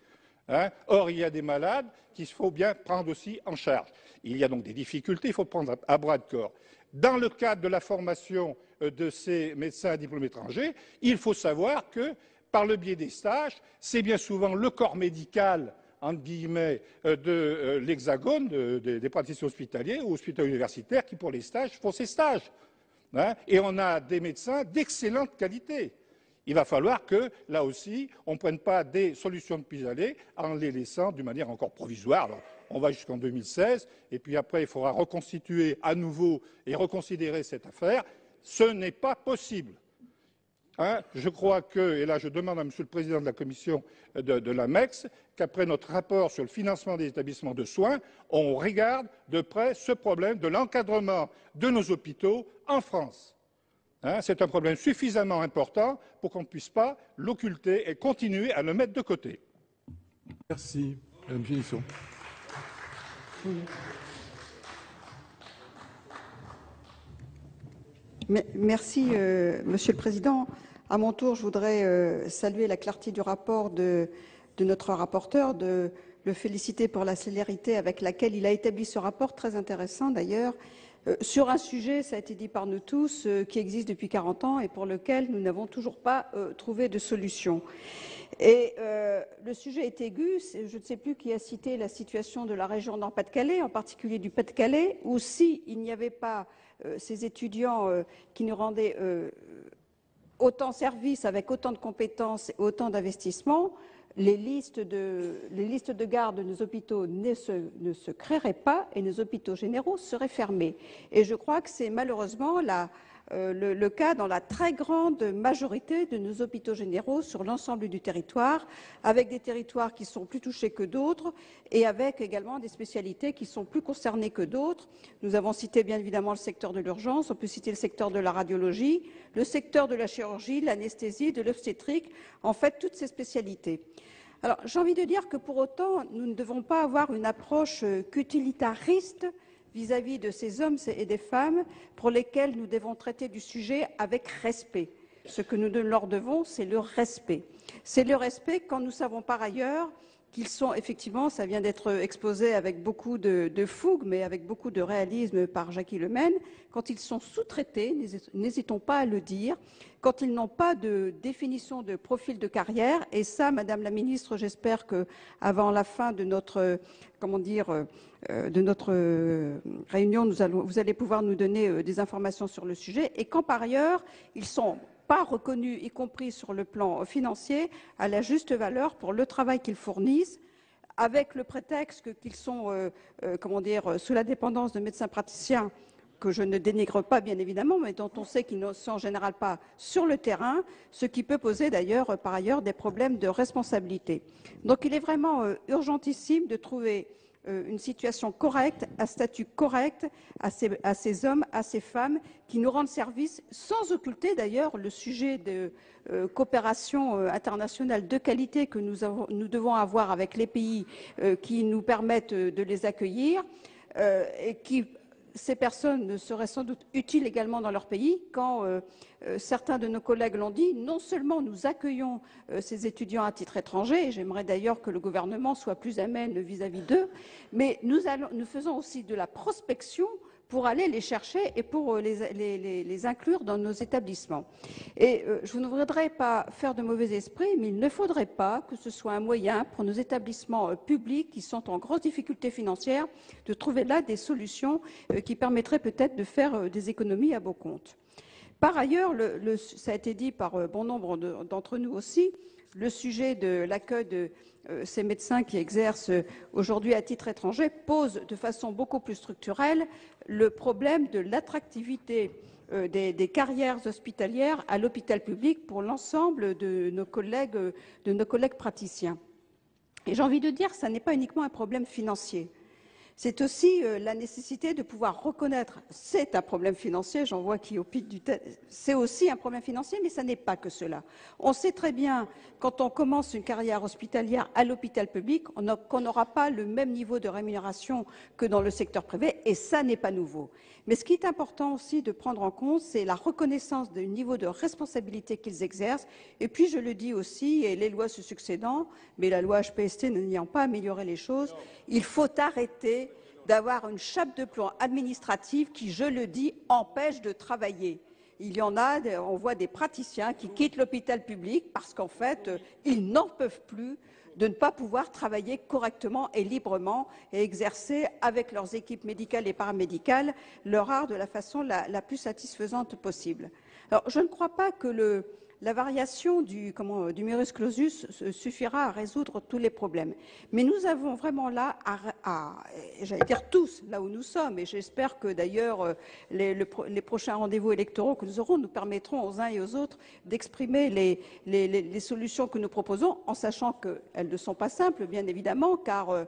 Hein. Or, il y a des malades qu'il faut bien prendre aussi en charge. Il y a donc des difficultés, il faut prendre à bras-de-corps. Dans le cadre de la formation de ces médecins diplômés étrangers, il faut savoir que, par le biais des stages, c'est bien souvent le corps médical, entre guillemets, de l'Hexagone, des praticiens hospitaliers ou hospitaux universitaires qui, pour les stages, font ces stages. Hein, et on a des médecins d'excellente qualité. Il va falloir que, là aussi, on ne prenne pas des solutions de pis-aller en les laissant d'une manière encore provisoire. Alors, on va jusqu'en 2016, et puis après, il faudra reconstituer à nouveau et reconsidérer cette affaire. Ce n'est pas possible. Hein, je crois que, et là je demande à Monsieur le Président de la Commission de l'AMEX, qu'après notre rapport sur le financement des établissements de soins, on regarde de près ce problème de l'encadrement de nos hôpitaux en France. Hein, c'est un problème suffisamment important pour qu'on ne puisse pas l'occulter et continuer à le mettre de côté. Merci. Madame Génisson. Merci, Monsieur le Président. À mon tour, je voudrais saluer la clarté du rapport de notre rapporteur, de le féliciter pour la célérité avec laquelle il a établi ce rapport, très intéressant d'ailleurs, sur un sujet, ça a été dit par nous tous, qui existe depuis 40 ans et pour lequel nous n'avons toujours pas trouvé de solution. Et le sujet est aigu, je ne sais plus qui a cité la situation de la région Nord-Pas-de-Calais, en particulier du Pas-de-Calais, où s'il n'y avait pas ces étudiants qui nous rendaient autant service avec autant de compétences et autant d'investissements, les listes de garde de nos hôpitaux ne se créeraient pas et nos hôpitaux généraux seraient fermés. Et je crois que c'est malheureusement le cas dans la très grande majorité de nos hôpitaux généraux sur l'ensemble du territoire, avec des territoires qui sont plus touchés que d'autres et avec également des spécialités qui sont plus concernées que d'autres. Nous avons cité bien évidemment le secteur de l'urgence, on peut citer le secteur de la radiologie, le secteur de la chirurgie, de l'anesthésie, de l'obstétrique, en fait toutes ces spécialités. Alors j'ai envie de dire que pour autant, nous ne devons pas avoir une approche qu'utilitariste vis-à-vis de ces hommes et des femmes pour lesquels nous devons traiter du sujet avec respect. Ce que nous leur devons, c'est le respect. C'est le respect quand nous savons par ailleurs qu'ils sont effectivement, ça vient d'être exposé avec beaucoup de fougue, mais avec beaucoup de réalisme par Jacky Lemaine, quand ils sont sous-traités, n'hésitons pas à le dire, quand ils n'ont pas de définition de profil de carrière, et ça, Madame la Ministre, j'espère qu'avant la fin de notre, réunion, vous allez pouvoir nous donner des informations sur le sujet, et quand par ailleurs, ils sont pas reconnus, y compris sur le plan financier, à la juste valeur pour le travail qu'ils fournissent, avec le prétexte qu'ils sont, sous la dépendance de médecins praticiens, que je ne dénigre pas bien évidemment, mais dont on sait qu'ils ne sont en général pas sur le terrain, ce qui peut poser d'ailleurs, par ailleurs, des problèmes de responsabilité. Donc il est vraiment urgentissime de trouver une situation correcte, un statut correct à ces hommes, à ces femmes qui nous rendent service, sans occulter d'ailleurs le sujet de coopération internationale de qualité que nous devons avoir avec les pays qui nous permettent de les accueillir et qui ces personnes seraient sans doute utiles également dans leur pays. Quand certains de nos collègues l'ont dit, non seulement nous accueillons ces étudiants à titre étranger, et j'aimerais d'ailleurs que le gouvernement soit plus amène vis-à-vis d'eux, mais nous faisons aussi de la prospection pour aller les chercher et pour les inclure dans nos établissements. Et je ne voudrais pas faire de mauvais esprit, mais il ne faudrait pas que ce soit un moyen pour nos établissements publics qui sont en grosse difficulté financière de trouver là des solutions qui permettraient peut-être de faire des économies à beau compte. Par ailleurs, ça a été dit par bon nombre d'entre nous aussi, le sujet de l'accueil de ces médecins qui exercent aujourd'hui à titre étranger pose de façon beaucoup plus structurelle le problème de l'attractivité des carrières hospitalières à l'hôpital public pour l'ensemble de nos collègues praticiens. Et j'ai envie de dire que ce n'est pas uniquement un problème financier. C'est aussi la nécessité de pouvoir reconnaître, c'est un problème financier, j'en vois qui au pic du tête, c'est aussi un problème financier, mais ça n'est pas que cela. On sait très bien, quand on commence une carrière hospitalière à l'hôpital public, qu'on n'aura pas le même niveau de rémunération que dans le secteur privé, et ça n'est pas nouveau. Mais ce qui est important aussi de prendre en compte, c'est la reconnaissance du niveau de responsabilité qu'ils exercent, et puis je le dis aussi, et les lois se succédant, mais la loi HPST n'ayant pas amélioré les choses, il faut arrêter d'avoir une chape de plomb administrative qui, je le dis, empêche de travailler. Il y en a, on voit des praticiens qui quittent l'hôpital public parce qu'en fait, ils n'en peuvent plus de ne pas pouvoir travailler correctement et librement et exercer avec leurs équipes médicales et paramédicales leur art de la façon la plus satisfaisante possible. Alors, je ne crois pas que la variation du numerus clausus suffira à résoudre tous les problèmes. Mais nous avons vraiment là, j'allais dire tous, là où nous sommes, et j'espère que d'ailleurs les prochains rendez-vous électoraux que nous aurons nous permettront aux uns et aux autres d'exprimer les solutions que nous proposons, en sachant qu'elles ne sont pas simples, bien évidemment, car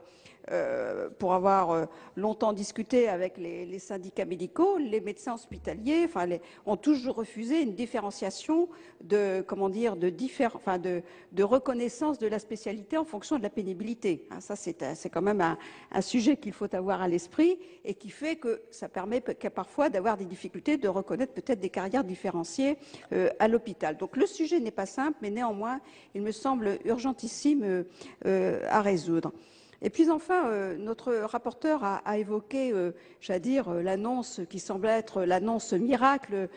pour avoir longtemps discuté avec les syndicats médicaux, les médecins hospitaliers ont toujours refusé une différenciation de reconnaissance de la spécialité en fonction de la pénibilité. Ça, c'est quand même un sujet qu'il faut avoir à l'esprit et qui fait que ça permet parfois d'avoir des difficultés de reconnaître peut-être des carrières différenciées à l'hôpital. Donc le sujet n'est pas simple, mais néanmoins, il me semble urgentissime à résoudre. Et puis enfin, notre rapporteur a évoqué, j'allais dire, l'annonce qui semble être l'annonce miracle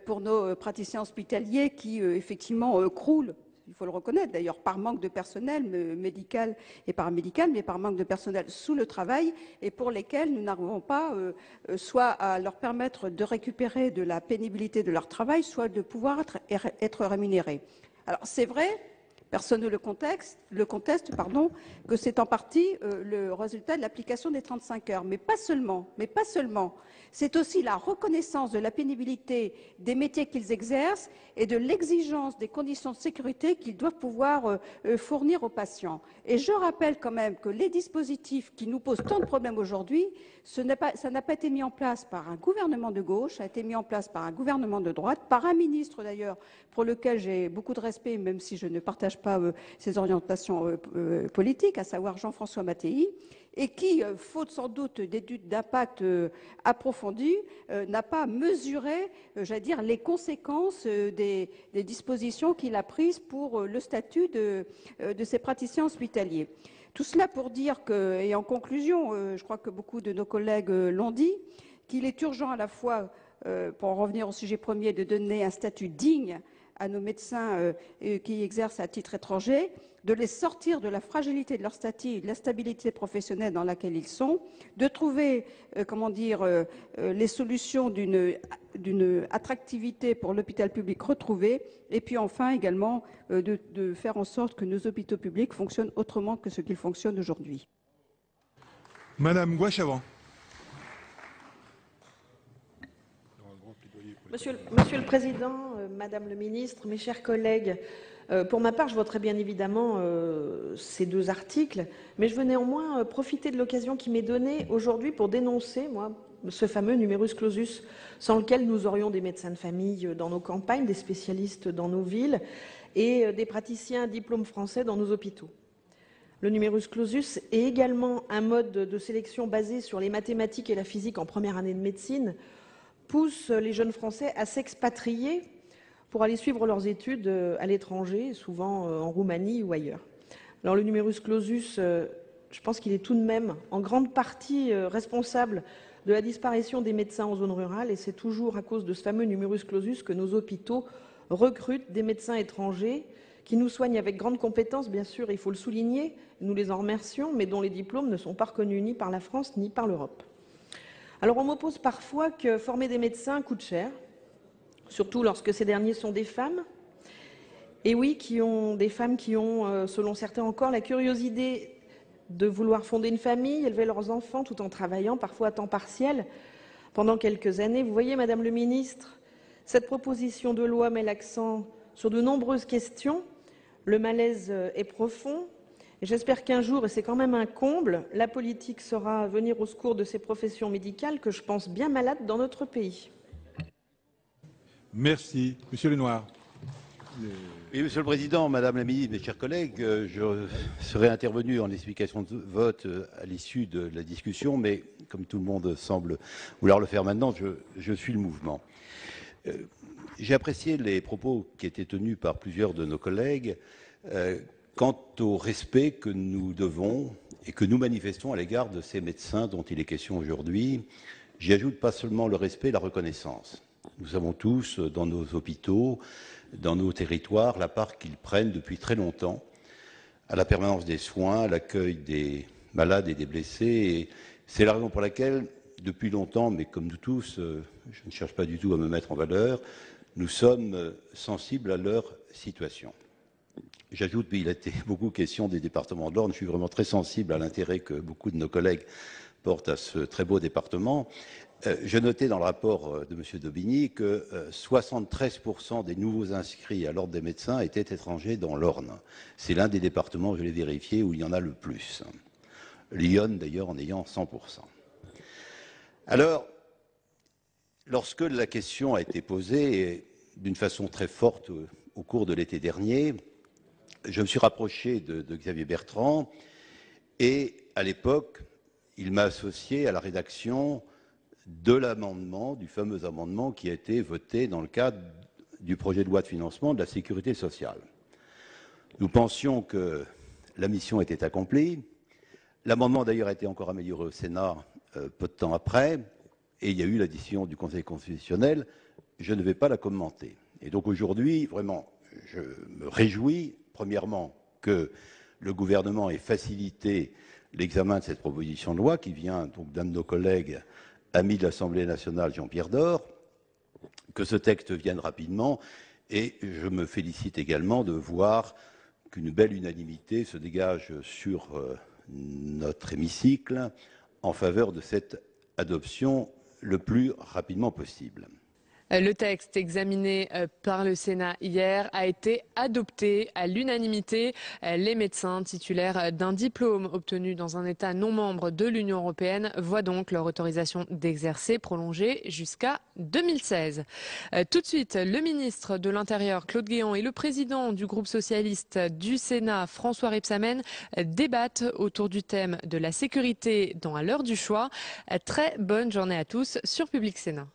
pour nos praticiens hospitaliers qui, effectivement, croulent. Il faut le reconnaître d'ailleurs, par manque de personnel médical et paramédical, mais par manque de personnel sous le travail, et pour lesquels nous n'arrivons pas soit à leur permettre de récupérer de la pénibilité de leur travail, soit de pouvoir être rémunérés. Alors c'est vrai, personne ne le conteste, que c'est en partie le résultat de l'application des 35 heures. Mais pas seulement. C'est aussi la reconnaissance de la pénibilité des métiers qu'ils exercent et de l'exigence des conditions de sécurité qu'ils doivent pouvoir fournir aux patients. Et je rappelle quand même que les dispositifs qui nous posent tant de problèmes aujourd'hui, ça n'a pas été mis en place par un gouvernement de gauche, ça a été mis en place par un gouvernement de droite, par un ministre d'ailleurs, pour lequel j'ai beaucoup de respect, même si je ne partage pas ses orientations politiques, à savoir Jean-François Mattei, et qui, faute sans doute d'études d'impact approfondies, n'a pas mesuré, j'allais dire, les conséquences des dispositions qu'il a prises pour le statut de ces praticiens hospitaliers. Tout cela pour dire que, et en conclusion, je crois que beaucoup de nos collègues l'ont dit, qu'il est urgent à la fois, pour en revenir au sujet premier, de donner un statut digne à nos médecins qui exercent à titre étranger, de les sortir de la fragilité de leur statut, de la stabilité professionnelle dans laquelle ils sont, de trouver, les solutions d'une attractivité pour l'hôpital public retrouvée, et puis enfin également de faire en sorte que nos hôpitaux publics fonctionnent autrement que ce qu'ils fonctionnent aujourd'hui. Madame Gouache-Avant. Monsieur le Président, Madame le Ministre, mes chers collègues, pour ma part, je voterai bien évidemment ces deux articles, mais je veux néanmoins profiter de l'occasion qui m'est donnée aujourd'hui pour dénoncer, moi, ce fameux numerus clausus, sans lequel nous aurions des médecins de famille dans nos campagnes, des spécialistes dans nos villes et des praticiens à diplôme français dans nos hôpitaux. Le numerus clausus est également un mode de sélection basé sur les mathématiques et la physique en première année de médecine, pousse les jeunes Français à s'expatrier pour aller suivre leurs études à l'étranger, souvent en Roumanie ou ailleurs. Alors le numerus clausus, je pense qu'il est tout de même en grande partie responsable de la disparition des médecins en zone rurale, et c'est toujours à cause de ce fameux numerus clausus que nos hôpitaux recrutent des médecins étrangers qui nous soignent avec grande compétence, bien sûr, il faut le souligner, nous les en remercions, mais dont les diplômes ne sont pas reconnus ni par la France ni par l'Europe. Alors on m'oppose parfois que former des médecins coûte cher, surtout lorsque ces derniers sont des femmes. Et oui, des femmes qui ont, selon certains encore, la curiosité de vouloir fonder une famille, élever leurs enfants tout en travaillant, parfois à temps partiel, pendant quelques années. Vous voyez, Madame le Ministre, cette proposition de loi met l'accent sur de nombreuses questions. Le malaise est profond. Et j'espère qu'un jour, et c'est quand même un comble, la politique saura venir au secours de ces professions médicales que je pense bien malades dans notre pays. Merci. Monsieur Lenoir. Oui, Monsieur le Président, Madame la Ministre, mes chers collègues, je serai intervenu en explication de vote à l'issue de la discussion, mais comme tout le monde semble vouloir le faire maintenant, je suis le mouvement. J'ai apprécié les propos qui étaient tenus par plusieurs de nos collègues quant au respect que nous devons et que nous manifestons à l'égard de ces médecins dont il est question aujourd'hui. J'y ajoute pas seulement le respect, la reconnaissance. Nous savons tous, dans nos hôpitaux, dans nos territoires, la part qu'ils prennent depuis très longtemps à la permanence des soins, à l'accueil des malades et des blessés. Et c'est la raison pour laquelle, depuis longtemps, mais comme nous tous, je ne cherche pas du tout à me mettre en valeur, nous sommes sensibles à leur situation. J'ajoute, il a été beaucoup question des départements de l'Orne. Je suis vraiment très sensible à l'intérêt que beaucoup de nos collègues portent à ce très beau département. Je notais dans le rapport de M. Daubigny que 73% des nouveaux inscrits à l'Ordre des médecins étaient étrangers dans l'Orne. C'est l'un des départements, je l'ai vérifié, où il y en a le plus. Lyon, d'ailleurs, en ayant 100%. Alors, lorsque la question a été posée, d'une façon très forte au cours de l'été dernier, je me suis rapproché de Xavier Bertrand et, à l'époque, il m'a associé à la rédaction de l'amendement, du fameux amendement qui a été voté dans le cadre du projet de loi de financement de la sécurité sociale. Nous pensions que la mission était accomplie. L'amendement, d'ailleurs, a été encore amélioré au Sénat peu de temps après, et il y a eu la décision du Conseil constitutionnel. Je ne vais pas la commenter. Et donc aujourd'hui, vraiment, je me réjouis, premièrement, que le gouvernement ait facilité l'examen de cette proposition de loi qui vient donc d'un de nos collègues, ami de l'Assemblée nationale, Jean-Pierre Door, que ce texte vienne rapidement, et je me félicite également de voir qu'une belle unanimité se dégage sur notre hémicycle en faveur de cette adoption le plus rapidement possible. Le texte examiné par le Sénat hier a été adopté à l'unanimité. Les médecins titulaires d'un diplôme obtenu dans un État non membre de l'Union européenne voient donc leur autorisation d'exercer prolongée jusqu'à 2016. Tout de suite, le ministre de l'Intérieur, Claude Guéant, et le président du groupe socialiste du Sénat, François Rebsamen, débattent autour du thème de la sécurité dans À l'heure du choix. Très bonne journée à tous sur Public Sénat.